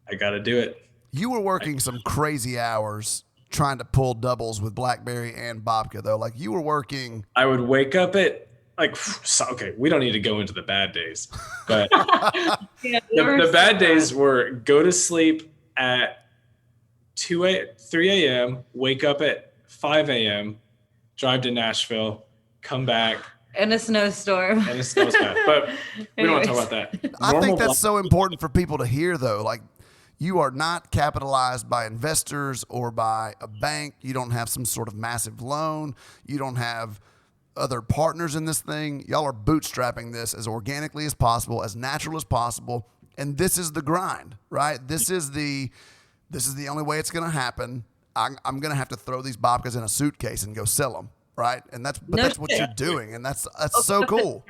I got to do it. You were working some crazy hours trying to pull doubles with BlackBerry and Babka, though. Like you were working. I would wake up at okay, we don't need to go into the bad days, but the bad days were go to sleep at 3 a.m., wake up at 5 a.m., drive to Nashville, come back. In a snowstorm. And a snowstorm. But we don't want to talk about that. I think that's so important for people to hear, though. Like, you are not capitalized by investors or by a bank. You don't have some sort of massive loan. You don't have other partners in this thing. Y'all are bootstrapping this as organically as possible, as natural as possible. And this is the grind, right? This is the This is the only way it's going to happen. I'm going to have to throw these babkas in a suitcase and go sell them, right? And that's what you're doing, and that's so cool.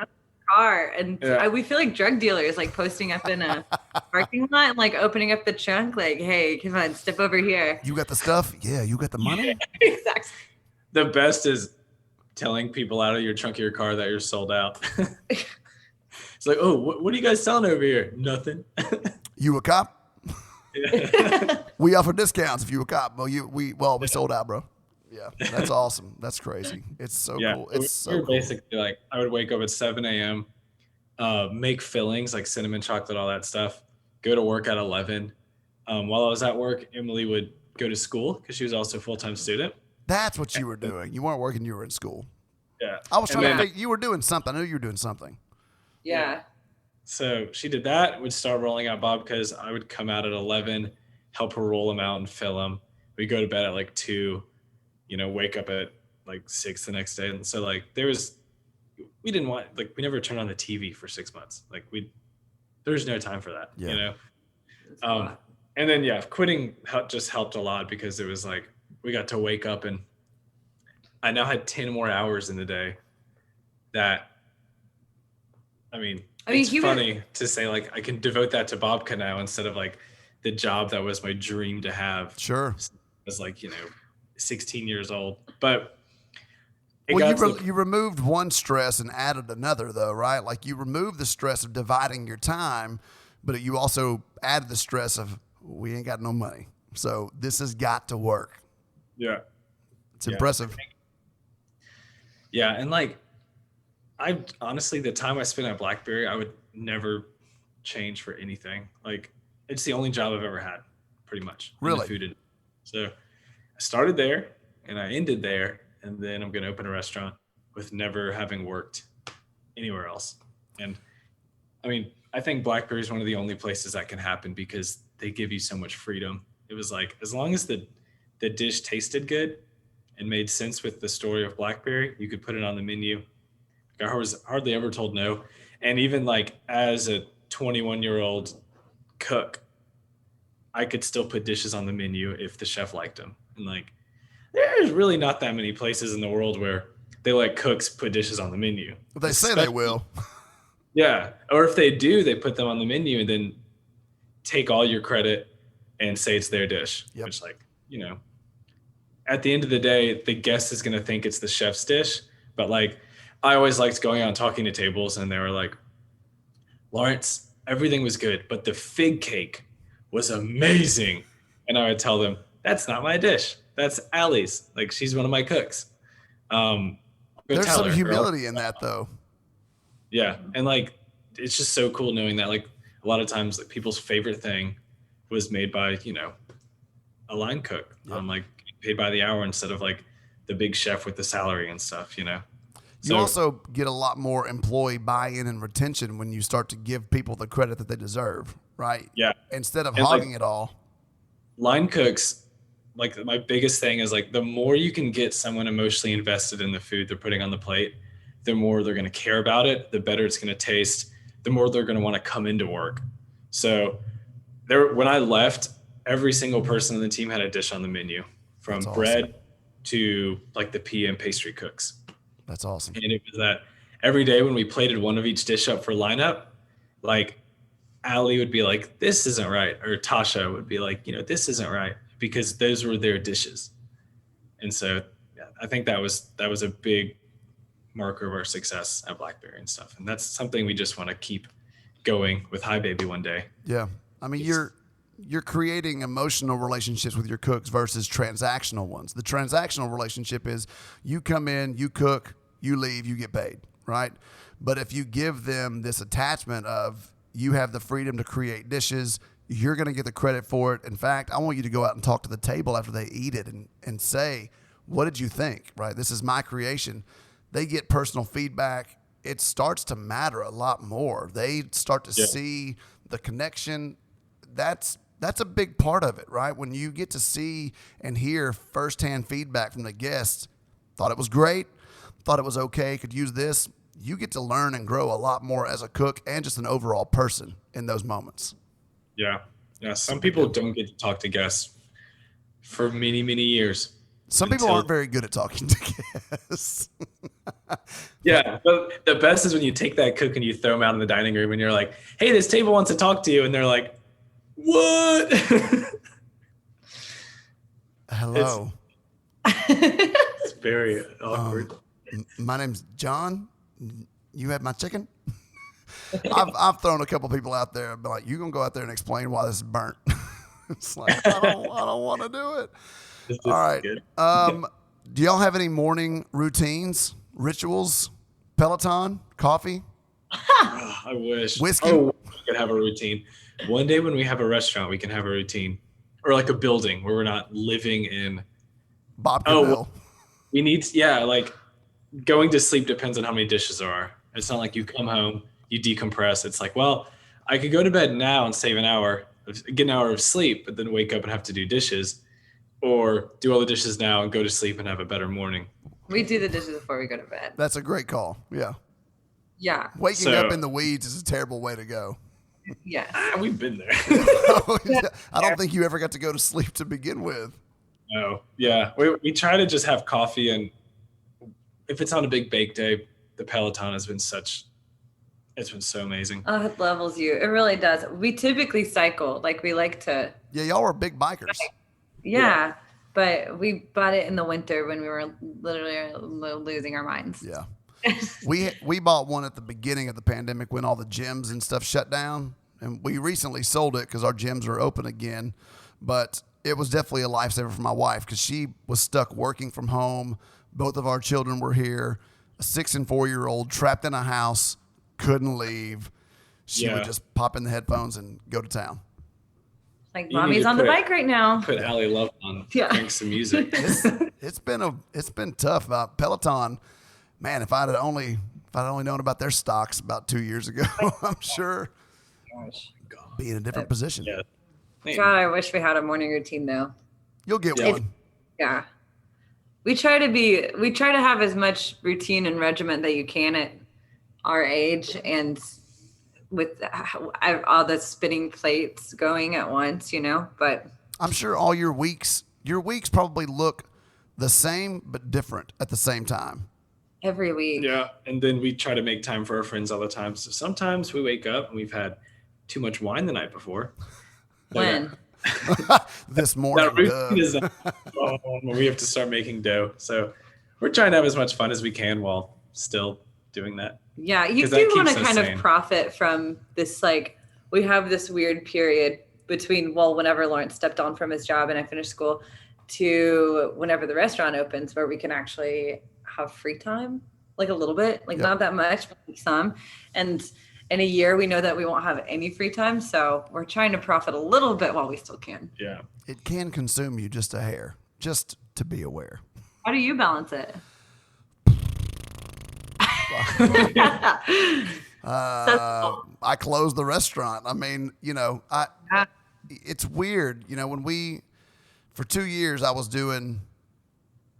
Car and we feel like drug dealers, like posting up in a parking lot and like opening up the trunk, like, hey, come on, step over here. You got the stuff? Yeah, you got the money? Exactly. The best is telling people out of your trunk of your car that you're sold out. It's like, oh, what are you guys selling over here? Nothing. You a cop? We offer discounts if you a cop. Well, we sold out, bro. Yeah, that's awesome. That's crazy. It's so cool. It's so cool. Basically, like, I would wake up at 7 a.m., make fillings like cinnamon chocolate, all that stuff, go to work at 11. While I was at work, Emily would go to school because she was also a full-time student. That's what you were doing. You weren't working, you were in school. Yeah. I was trying to think, you were doing something. I knew you were doing something. Yeah. So she did that, would start rolling out babkas. I would come out at 11, help her roll them out and fill them. We'd go to bed at like 2, wake up at like 6 the next day. And so like we never turned on the TV for 6 months. Like there was no time for that, And then, quitting just helped a lot because it was like, we got to wake up and I now had 10 more hours in the day that, it's funny to say, like, I can devote that to babka now instead of like the job that was my dream to have. Sure. I was like, 16 years old. But you removed one stress and added another, though, right? Like, you removed the stress of dividing your time, but you also added the stress of, we ain't got no money. So this has got to work. Yeah. It's impressive. Yeah. And like, I honestly, the time I spent at BlackBerry, I would never change for anything. Like, it's the only job I've ever had, pretty much. Really? In the food industry. So I started there and I ended there, and then I'm going to open a restaurant with never having worked anywhere else. And I think BlackBerry is one of the only places that can happen because they give you so much freedom. It was like, as long as the dish tasted good and made sense with the story of BlackBerry, you could put it on the menu. I was hardly ever told no. And even like as a 21-year-old cook, I could still put dishes on the menu if the chef liked them. And like, there's really not that many places in the world where they let cooks put dishes on the menu. But they say they will. Yeah. Or if they do, they put them on the menu and then take all your credit and say it's their dish. Yep. Which, like, at the end of the day, the guest is going to think it's the chef's dish. But like, I always liked going out and talking to tables, and they were like, Laurence, everything was good, but the fig cake was amazing. And I would tell them, that's not my dish. That's Allie's. Like, she's one of my cooks. There's some humility in that, though. Yeah. And like, it's just so cool knowing that, like, a lot of times, like, people's favorite thing was made by, a line cook. Yep. Like, paid by the hour instead of like the big chef with the salary and stuff, You also get a lot more employee buy-in and retention when you start to give people the credit that they deserve, right? Yeah. Instead of hogging it all. Line cooks, like, my biggest thing is like, the more you can get someone emotionally invested in the food they're putting on the plate, the more they're going to care about it, the better it's going to taste, the more they're going to want to come into work. So when I left, every single person on the team had a dish on the menu, from bread to like the PM pastry cooks. That's awesome. And it was that every day when we plated one of each dish up for lineup, like, Allie would be like, this isn't right. Or Tasha would be like, this isn't right, because those were their dishes. And so I think that was a big marker of our success at BlackBerry and stuff. And that's something we just want to keep going with Hi Baby one day. Yeah. You're creating emotional relationships with your cooks versus transactional ones. The transactional relationship is you come in, you cook, you leave, you get paid, right? But if you give them this attachment of, you have the freedom to create dishes, you're going to get the credit for it. In fact, I want you to go out and talk to the table after they eat it and say, what did you think, right? This is my creation. They get personal feedback. It starts to matter a lot more. They start to see the connection. That's a big part of it, right? When you get to see and hear firsthand feedback from the guests, thought it was great, thought it was okay, could use this, you get to learn and grow a lot more as a cook and just an overall person in those moments. Yeah. Yeah, some people don't get to talk to guests for many, many years. Some people aren't very good at talking to guests. Yeah, but the best is when you take that cook and you throw them out in the dining room and you're like, hey, this table wants to talk to you. And they're like, what? Hello. It's very awkward. My name's John. You had my chicken? I've thrown a couple people out there and been like, you going to go out there and explain why this is burnt. It's like, I don't want to do it. All right. Do y'all have any morning routines, rituals, Peloton, coffee? I wish. Whiskey? Oh, we could have a routine. One day when we have a restaurant, we can have a routine. Or like a building where we're not living in. Bobcaville. We need, like going to sleep depends on how many dishes there are. It's not like you come home, you decompress. It's like, well, I could go to bed now and save get an hour of sleep, but then wake up and have to do dishes, or do all the dishes now and go to sleep and have a better morning. We do the dishes before we go to bed. That's a great call. Yeah. Yeah. Waking up in the weeds is a terrible way to go. Yes. We've been there. I don't think you ever got to go to sleep to begin with. No. Yeah. We try to just have coffee, and if it's on a big bake day, the Peloton has been it's been so amazing. Oh, it levels you. It really does. We typically cycle. Like we like to. Yeah, y'all are big bikers. Yeah. But we bought it in the winter when we were literally losing our minds. Yeah. We bought one at the beginning of the pandemic when all the gyms and stuff shut down, and we recently sold it because our gyms are open again. But it was definitely a lifesaver for my wife because she was stuck working from home. Both of our children were here. A 6 and 4-year-old trapped in a house, couldn't leave. She would just pop in the headphones and go to town. Like, mommy's on the bike right now. Put Allie Love on. Yeah. Some music. It's been tough. Peloton, man, if I'd only known about their stocks about 2 years ago, I'm sure be in a different position. Yeah. God, I wish we had a morning routine though. You'll get one. Yeah. We try to have as much routine and regiment that you can at our age, and with all the spinning plates going at once, but I'm sure all your weeks probably look the same but different at the same time. Every week. Yeah. And then we try to make time for our friends all the time. So sometimes we wake up and we've had too much wine the night before. When? This morning. We have to start making dough. So we're trying to have as much fun as we can while still doing that. Yeah, you do want to kind of profit from this. Like, we have this weird period between, whenever Laurence stepped on from his job and I finished school, to whenever the restaurant opens, where we can actually have free time, like a little bit, not that much, but some. And in a year, we know that we won't have any free time. So we're trying to profit a little bit while we still can. Yeah. It can consume you just a hair, just to be aware. How do you balance it? I closed the restaurant. I mean, it's weird. For 2 years, I was doing,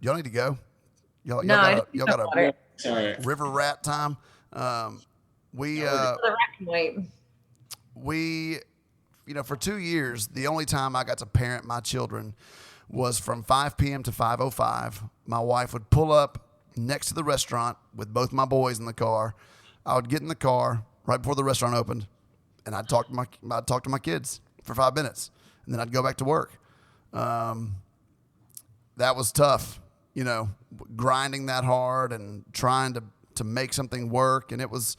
y'all need to go. Y'all got a river rat time. For 2 years, the only time I got to parent my children was from 5 p.m. to 5:05. My wife would pull up next to the restaurant with both my boys in the car. I would get in the car right before the restaurant opened, and I'd talk to my kids for 5 minutes, and then I'd go back to work. That was tough, grinding that hard and trying to make something work. And it was,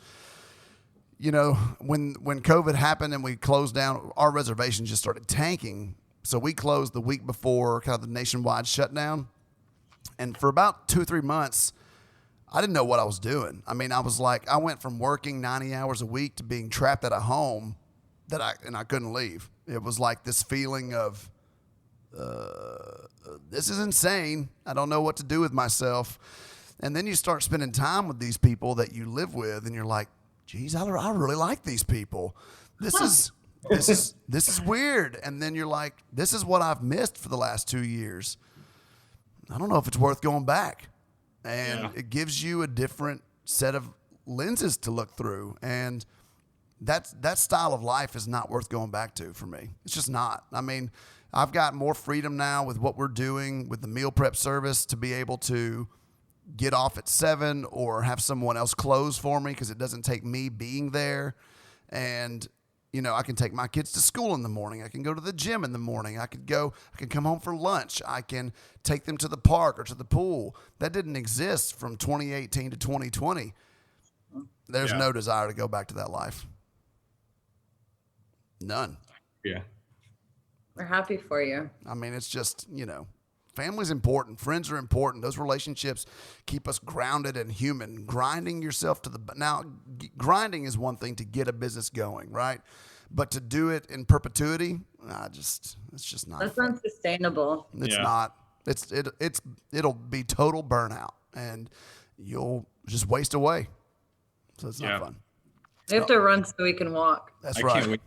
when COVID happened and we closed down, our reservations just started tanking. So we closed the week before kind of the nationwide shutdown. And for about 2-3 months, I didn't know what I was doing. I mean, I went from working 90 hours a week to being trapped at a home and I couldn't leave. It was like this feeling of, this is insane. I don't know what to do with myself. And then you start spending time with these people that you live with, and you're like, geez, I really like these people. This is weird. And then you're like, this is what I've missed for the last 2 years. I don't know if it's worth going back. And it gives you a different set of lenses to look through. And that style of life is not worth going back to for me. It's just not. I mean, I've got more freedom now with what we're doing with the meal prep service to be able to get off at 7 or have someone else close for me because it doesn't take me being there. And, you know, I can take my kids to school in the morning. I can go to the gym in the morning. I can come home for lunch. I can take them to the park or to the pool. That didn't exist from 2018 to 2020. There's no desire to go back to that life. None. Yeah. We're happy for you. I mean, it's just, you know, family's important. Friends are important. Those relationships keep us grounded and human. Grinding yourself to the now, grinding is one thing to get a business going, right? But to do it in perpetuity, it's just not. That's unsustainable. It's not. It'll be total burnout, and you'll just waste away. So it's not fun. We have to run so we can walk. That's right.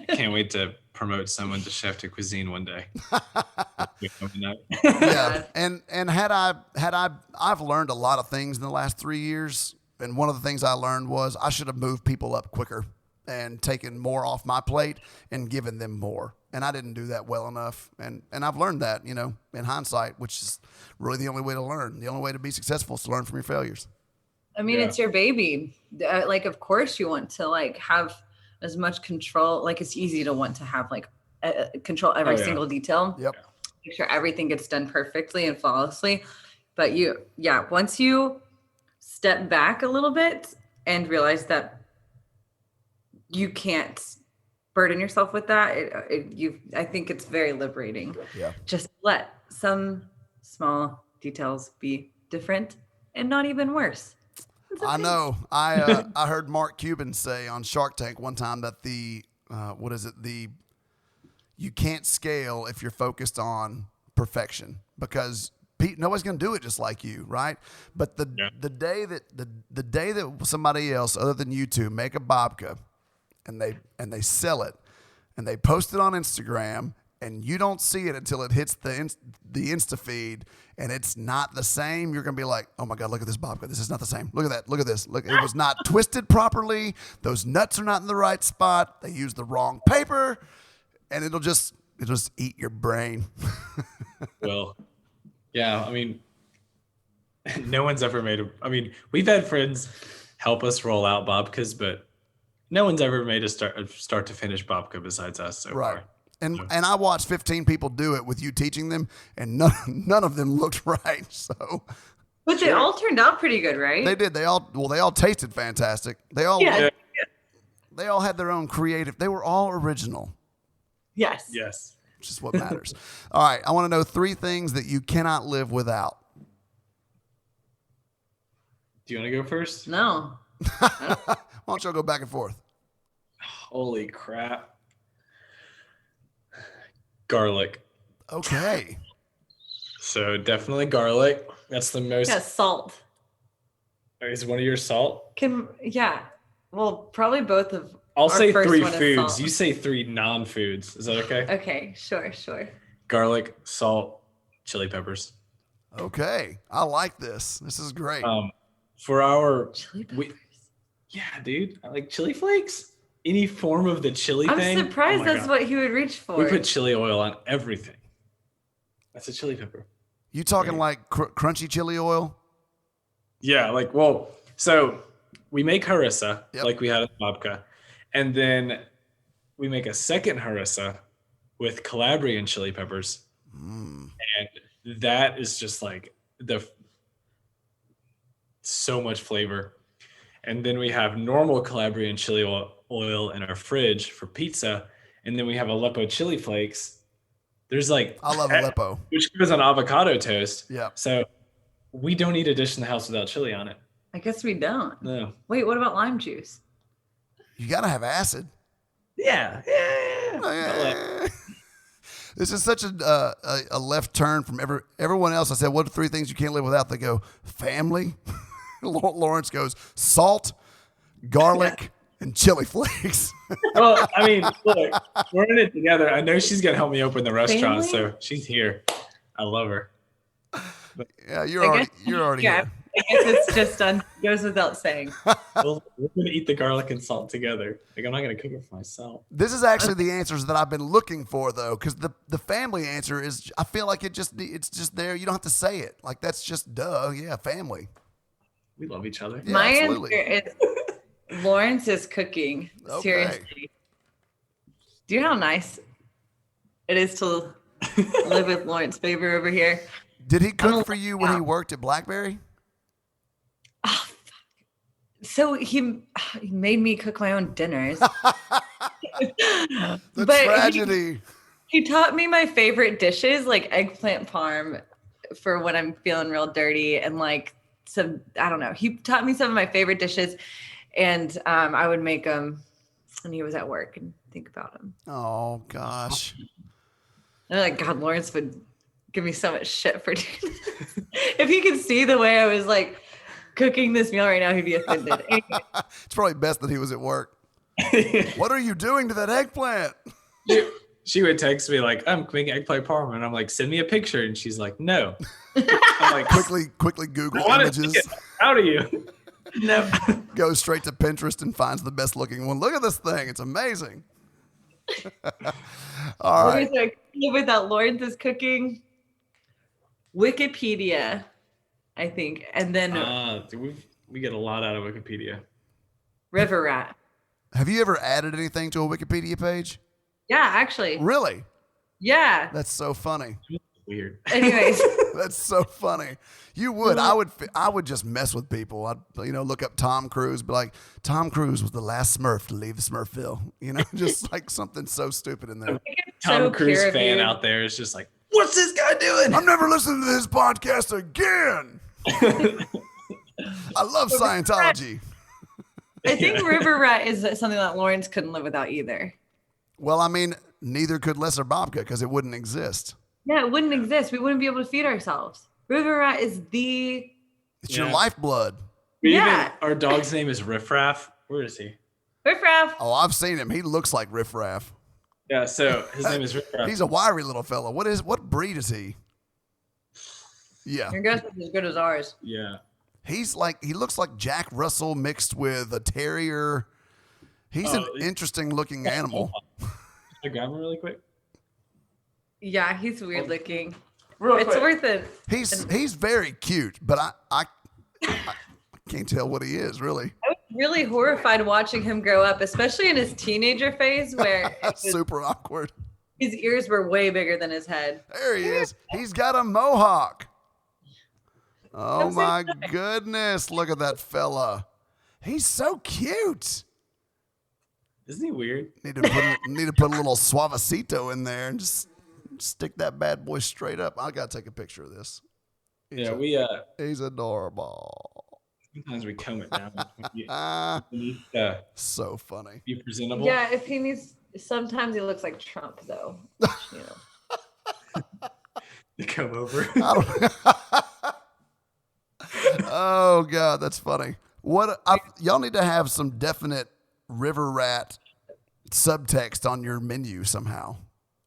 Can't wait to promote someone to chef de cuisine one day. Yeah, and I've learned a lot of things in the last 3 years, and one of the things I learned was I should have moved people up quicker and taken more off my plate and given them more, and I didn't do that well enough, and I've learned that, you know, in hindsight, which is really the only way to learn. The only way to be successful is to learn from your failures. I mean, it's your baby. Like, of course you want to like have as much control. Like, it's easy to want to have like control every single detail. Yep. Make sure everything gets done perfectly and flawlessly. But once you step back a little bit and realize that you can't burden yourself with that, I think it's very liberating. Yeah. Just let some small details be different and not even worse. I know. I heard Mark Cuban say on Shark Tank one time that you can't scale if you're focused on perfection because nobody's going to do it just like you, right? But the day that somebody else other than you two make a babka and they sell it and they post it on Instagram and you don't see it until it hits the Insta feed and it's not the same, you're going to be like, oh my God, look at this babka. This is not the same. Look at that. Look at this. Look, it was not twisted properly. Those nuts are not in the right spot. They used the wrong paper, and it'll just eat your brain. Well, yeah, I mean, no one's ever we've had friends help us roll out babkas, but no one's ever made a start to finish babka besides us so far. And I watched 15 people do it with you teaching them, and none of them looked right. So, but they all turned out pretty good, right? They did. They all tasted fantastic. They all had their own creative. They were all original. Yes. Which is what matters. All right, I want to know 3 things that you cannot live without. Do you want to go first? No. Why don't y'all go back and forth? Holy crap. Garlic. Okay. So definitely garlic. That's the most. Yeah, salt. Is one of your salt? Well, probably both of. I'll say 3 foods. You say 3 non-foods. Is that okay? Okay, sure. Garlic, salt, chili peppers. Okay, I like this. This is great. For our chili peppers. Yeah, dude, I like chili flakes. Any form of the chili I'm thing. I'm surprised that's what he would reach for. We put chili oil on everything. That's a chili pepper. You talking like crunchy chili oil? Yeah, so we make harissa like we had at babka, and then we make a second harissa with Calabrian chili peppers, and that is just like so much flavor. And then we have normal Calabrian chili oil in our fridge for pizza. And then we have Aleppo chili flakes. There's I love Aleppo. Which goes on avocado toast. Yeah. So we don't eat a dish in the house without chili on it. I guess we don't. No. Wait, what about lime juice? You got to have acid. Yeah. This is such a left turn from everyone else. I said, what are 3 things you can't live without? They go, family. Laurence goes, salt, garlic, and chili flakes. Well, I mean, look, we're in it together. I know she's going to help me open the restaurant, so she's here. I love her. Yeah, you're already here. I guess it's just goes without saying. Well, we're gonna eat the garlic and salt together. Like I'm not gonna cook it for myself. This is actually the answers that I've been looking for, though, because the family answer is, I feel like it's just there. You don't have to say it. Like, that's just duh. Yeah, family. We love each other. Yeah, My absolutely. answer is Laurence is cooking. Okay. Seriously. Do you know how nice it is to live with Laurence Faber over here? Did he cook for you when he worked at Blackberry? Oh, fuck. So he made me cook my own dinners. The But tragedy. He taught me my favorite dishes, like eggplant parm for when I'm feeling real dirty, and like some, I don't know. He taught me some of my favorite dishes, and I would make them when he was at work and think about them. Oh, gosh. And I'm like, God, Laurence would give me so much shit for doing this. If he could see the way I was like cooking this meal right now, he'd be offended. Anyway. It's probably best that he was at work. What are you doing to that eggplant? She would text me like, I'm making eggplant parm, and I'm like, send me a picture, and she's like, no. I'm like, Quickly Google I want to images. get out of you. No. Goes straight to Pinterest and finds the best looking one. Look at this thing. It's amazing. All right. Okay, so without Laurence is cooking, Wikipedia, I think, and then We get a lot out of Wikipedia. River Rat. Have you ever added anything to a Wikipedia page? Yeah, actually. Really? Yeah. That's so funny. Weird. Anyways. That's so funny. You would. I would just mess with people. I'd look up Tom Cruise, be like, Tom Cruise was the last Smurf to leave Smurfville. Just like something so stupid in there. Tom Cruise fan out there is just like, what's this guy doing? I'm never listening to this podcast again. I love Scientology. I think River Rat is something that Laurence couldn't live without either. Well, I mean, neither could Lesser Babka because it wouldn't exist. Yeah, it wouldn't exist. We wouldn't be able to feed ourselves. River Rat is the... It's your lifeblood. Yeah. Our dog's name is Riff Raff. Where is he? Riff Raff. Oh, I've seen him. He looks like Riff Raff. Yeah, so his name is Riff Raff. He's a wiry little fella. What breed is he? Yeah. Your guess is as good as ours. Yeah. He looks like Jack Russell mixed with a terrier. He's an interesting looking animal. Can I grab him really quick? Yeah, he's weird looking. Real It's quick. worth it. He's very cute, but I can't tell what he is really. I was really horrified watching him grow up, especially in his teenager phase where Super awkward. his ears were way bigger than his head. There he is. He's got a mohawk. Oh I'm so my sorry. goodness. Look at that fella. He's so cute. Isn't he weird? Need to put a little suavecito in there and just stick that bad boy straight up. I gotta take a picture of this. He's adorable. Sometimes we comb it down. We need So funny. be presentable. Yeah, if he needs, sometimes he looks like Trump though. You know. To come over. Oh God, that's funny. Y'all need to have some definite River Rat subtext on your menu somehow.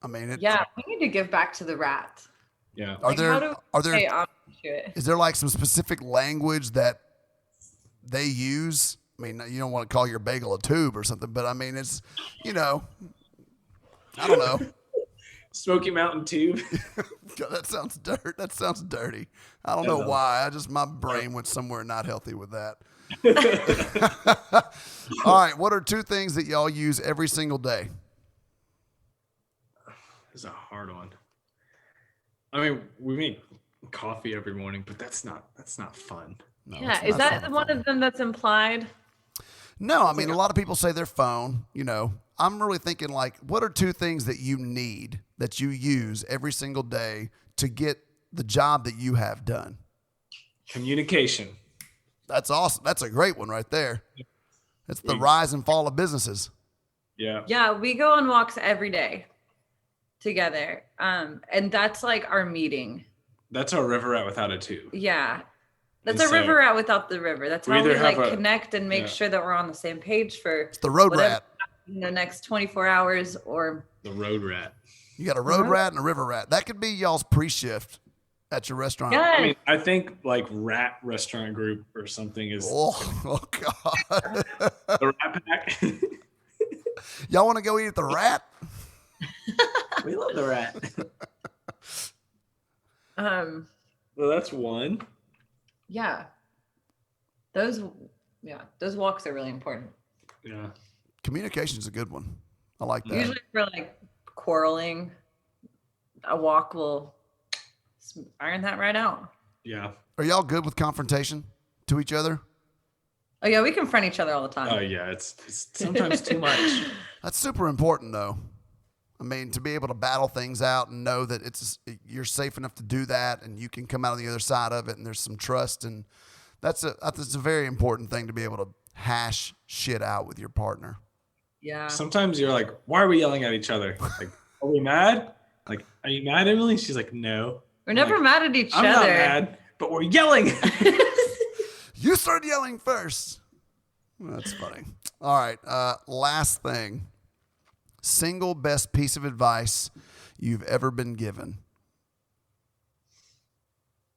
I mean, Yeah, we need to give back to the rat. Yeah. Are there Stay on to it? is there like some specific language that they use? I mean, you don't want to call your bagel a tube or something, but I mean, it's I don't know. Smoky Mountain Tube. God, that sounds That sounds dirty. I don't know why. My brain went somewhere not healthy with that. All right. What are two things that y'all use every single day? This is a hard one. I mean, we make coffee every morning, but that's not fun. No, Yeah, it's is not that fun. one of them that's implied? No, I mean, a lot of people say their phone. I'm really thinking like, what are two things that you need that you use every single day to get the job that you have done? Communication. That's awesome. That's a great one right there. It's the rise and fall of businesses. Yeah. Yeah, we go on walks every day together. And that's like our meeting. That's our river rat without a tube. Yeah. That's And a so river rat without the river. That's we how we either have like a- connect and make yeah. sure that we're on the same page for It's the road whatever rat. in the next 24 hours or The road rat. You got a road rat and a river rat. That could be y'all's pre-shift. at your restaurant? Yes. I mean, I think like Rat Restaurant Group or something is Oh God. the Rat Pack. Y'all want to go eat at the Rat? We love the Rat. Well, that's one. Yeah. Those walks are really important. Yeah. Communication is a good one. I like that. Usually for like quarreling, a walk will iron that right out. Yeah. Are y'all good with confrontation to each other? Oh yeah, we confront each other all the time. Oh yeah, it's sometimes too much. That's super important, though. I mean, to be able to battle things out and know that you're safe enough to do that, and you can come out on the other side of it, and there's some trust, and that's a very important thing to be able to hash shit out with your partner. Yeah. Sometimes you're like, why are we yelling at each other? Like, are we mad? Like, are you mad, Emily? She's like, no. We're never mad at each I'm other. not mad, but we're yelling. You started yelling first. That's funny. All right. Last thing. Single best piece of advice you've ever been given.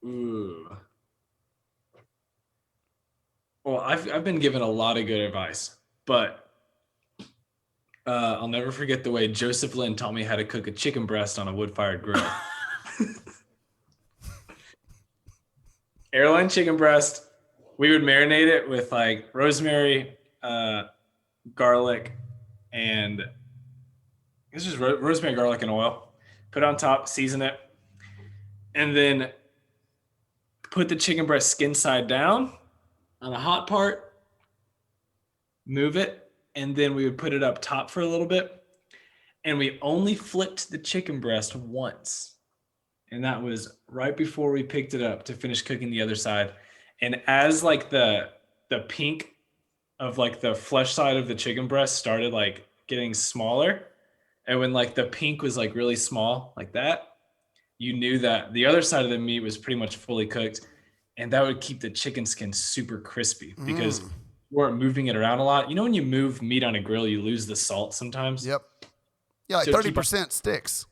Ooh. Well, I've been given a lot of good advice, but I'll never forget the way Joseph Lynn taught me how to cook a chicken breast on a wood-fired grill. Airline chicken breast. We would marinate it with like rosemary, garlic, and it's just rosemary, garlic, and oil. Put it on top, season it, and then put the chicken breast skin side down on the hot part, move it, and then we would put it up top for a little bit. And we only flipped the chicken breast once. And that was right before we picked it up to finish cooking the other side. And as like the pink of like the flesh side of the chicken breast started like getting smaller, and when like the pink was like really small like that, you knew that the other side of the meat was pretty much fully cooked, and that would keep the chicken skin super crispy because you weren't moving it around a lot. You know, when you move meat on a grill, you lose the salt sometimes. Yep. Yeah, like So 30% sticks.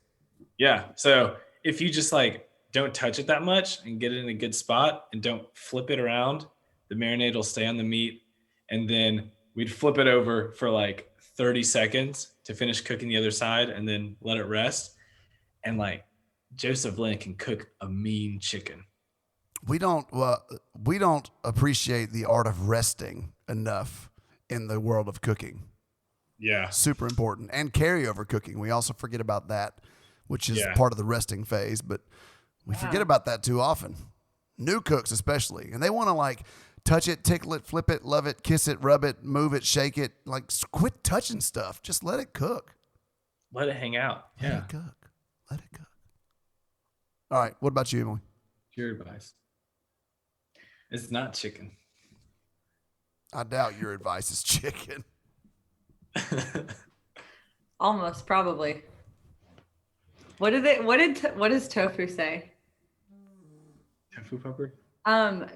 Yeah. So if you just like don't touch it that much and get it in a good spot and don't flip it around, the marinade will stay on the meat. And then we'd flip it over for like 30 seconds to finish cooking the other side and then let it rest. And like Joseph Lynn can cook a mean chicken. We don't appreciate the art of resting enough in the world of cooking. Yeah. Super important. And carryover cooking. We also forget about that, which is part of the resting phase, but we forget about that too often. New cooks especially. And they want to like touch it, tickle it, flip it, love it, kiss it, rub it, move it, shake it. Like quit touching stuff. Just let it cook. Let it hang out. Let it cook. Let it cook. All right. What about you, Emily? Your advice. It's not chicken. I doubt your advice is chicken. Almost, probably. What does tofu say? Tofu pepper?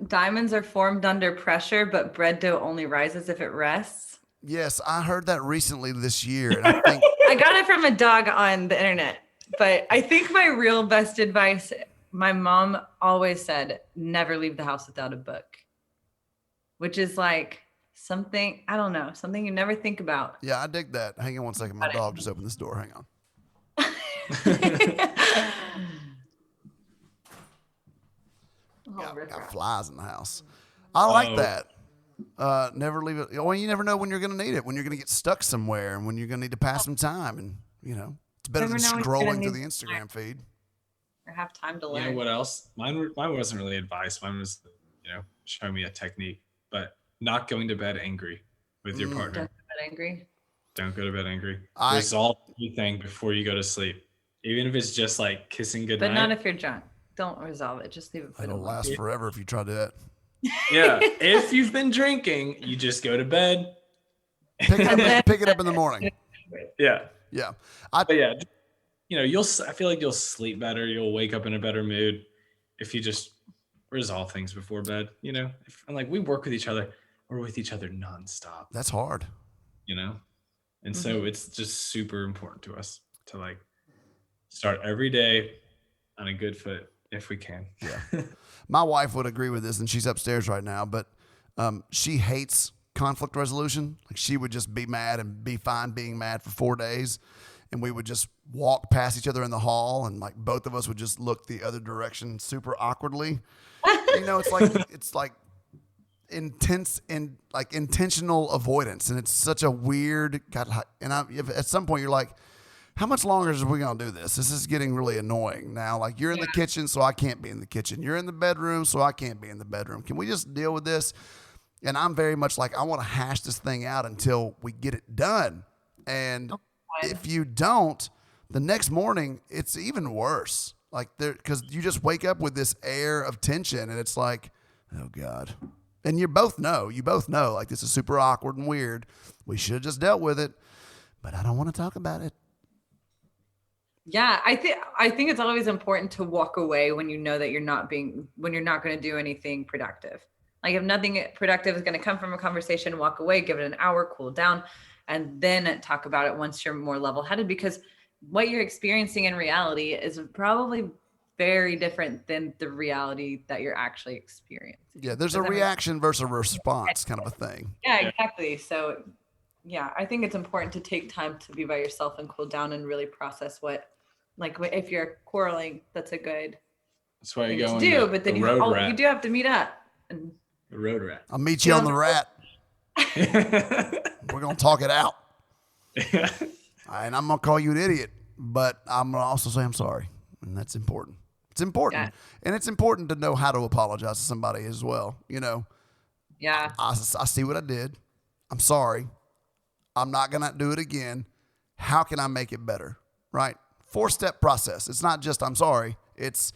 Diamonds are formed under pressure, but bread dough only rises if it rests. Yes, I heard that recently this year. And I think I got it from a dog on the internet, but I think my real best advice, my mom always said, never leave the house without a book, which is like something, I don't know, something you never think about. yeah, I dig that. Hang on one second. My dog just opened this door. Hang on. Got flies in the house. I like that. Never leave it. Well, you never know when you're going to need it, when you're going to get stuck somewhere, and when you're going to need to pass some time. And, you know, it's better than scrolling through the Instagram feed. Or have time to learn. You know what else? Mine wasn't really advice. Mine was, showing me a technique, but not going to bed angry with your partner. Don't get angry. Don't go to bed angry. Resolve anything before you go to sleep. Even if it's just like kissing goodnight. But not if you're drunk. Don't resolve it. Just leave it for It'll last forever if you try to do that. Yeah. If you've been drinking, you just go to bed. Pick it up in the morning. Yeah. Yeah. But yeah, I feel like you'll sleep better. You'll wake up in a better mood if you just resolve things before bed, and like we work with each other. We're with each other nonstop. That's hard. And so it's just super important to us to like start every day on a good foot if we can. Yeah. My wife would agree with this, and she's upstairs right now, but she hates conflict resolution. Like, she would just be mad and be fine being mad for 4 days, and we would just walk past each other in the hall, and like both of us would just look the other direction super awkwardly. You know, it's like intense and like intentional avoidance, and it's such a weird at some point you're like, how much longer are we gonna do this? This is getting really annoying now. Like, you're in the kitchen, so I can't be in the kitchen. You're in the bedroom, so I can't be in the bedroom. Can we just deal with this? And I'm very much like, I want to hash this thing out until we get it done. And if you don't, the next morning it's even worse. Like, because you just wake up with this air of tension, and it's like, oh God. And you both know, like, this is super awkward and weird. We should have just dealt with it, but I don't want to talk about it. Yeah, I think it's always important to walk away when you know that you're not going to do anything productive. Like, if nothing productive is going to come from a conversation, walk away, give it an hour, cool down, and then talk about it once you're more level-headed, because what you're experiencing in reality is probably very different than the reality that you're actually experiencing. Yeah, there's a reaction versus a response kind of a thing. Yeah, exactly. So, yeah, I think it's important to take time to be by yourself and cool down and really process what, like, if you're quarreling, that's a good That's why thing you go to do. But then you do have to meet up. And the road rat. I'll meet you on the rat. We're gonna talk it out. And I'm gonna call you an idiot, but I'm gonna also say I'm sorry, and that's important. It's important, and it's important to know how to apologize to somebody as well. You know. Yeah. I see what I did. I'm sorry. I'm not gonna do it again. How can I make it better? Right? 4-step process. It's not just I'm sorry. It's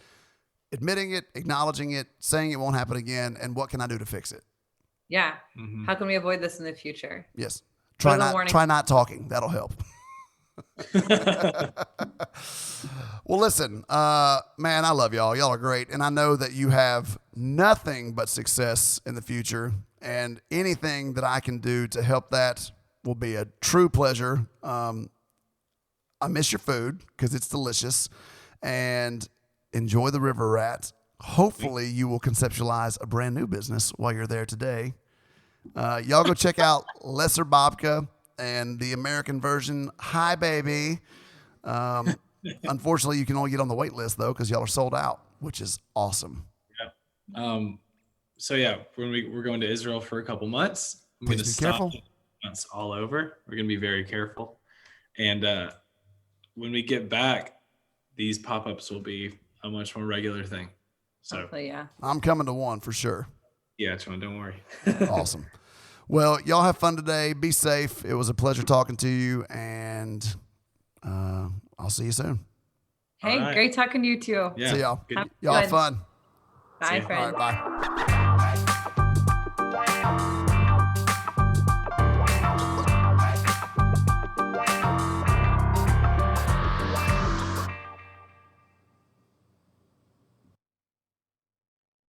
admitting it, acknowledging it, saying it won't happen again, and what can I do to fix it? Yeah. Mm-hmm. How can we avoid this in the future? Yes. Try not talking. That'll help. Well, listen, man, I love y'all. Y'all are great. And I know that you have nothing but success in the future, and anything that I can do to help that will be a true pleasure. I miss your food because it's delicious, and enjoy the river rat. Hopefully you will conceptualize a brand new business while you're there today. Y'all go check out Lesser Babka and the American version, Hi Baby. Unfortunately, you can only get on the wait list, though, because y'all are sold out, which is awesome. Yeah. So, yeah, we're going to Israel for a couple months. I'm going to be careful. Months all over. We're going to be very careful. And when we get back, these pop-ups will be a much more regular thing. So, hopefully, yeah. I'm coming to one for sure. Yeah, John, don't worry. Awesome. Well, y'all have fun today. Be safe. It was a pleasure talking to you, and I'll see you soon. Hey, great talking to you too. Yeah. See y'all. Good. Y'all have fun. Bye, friends. All right, bye.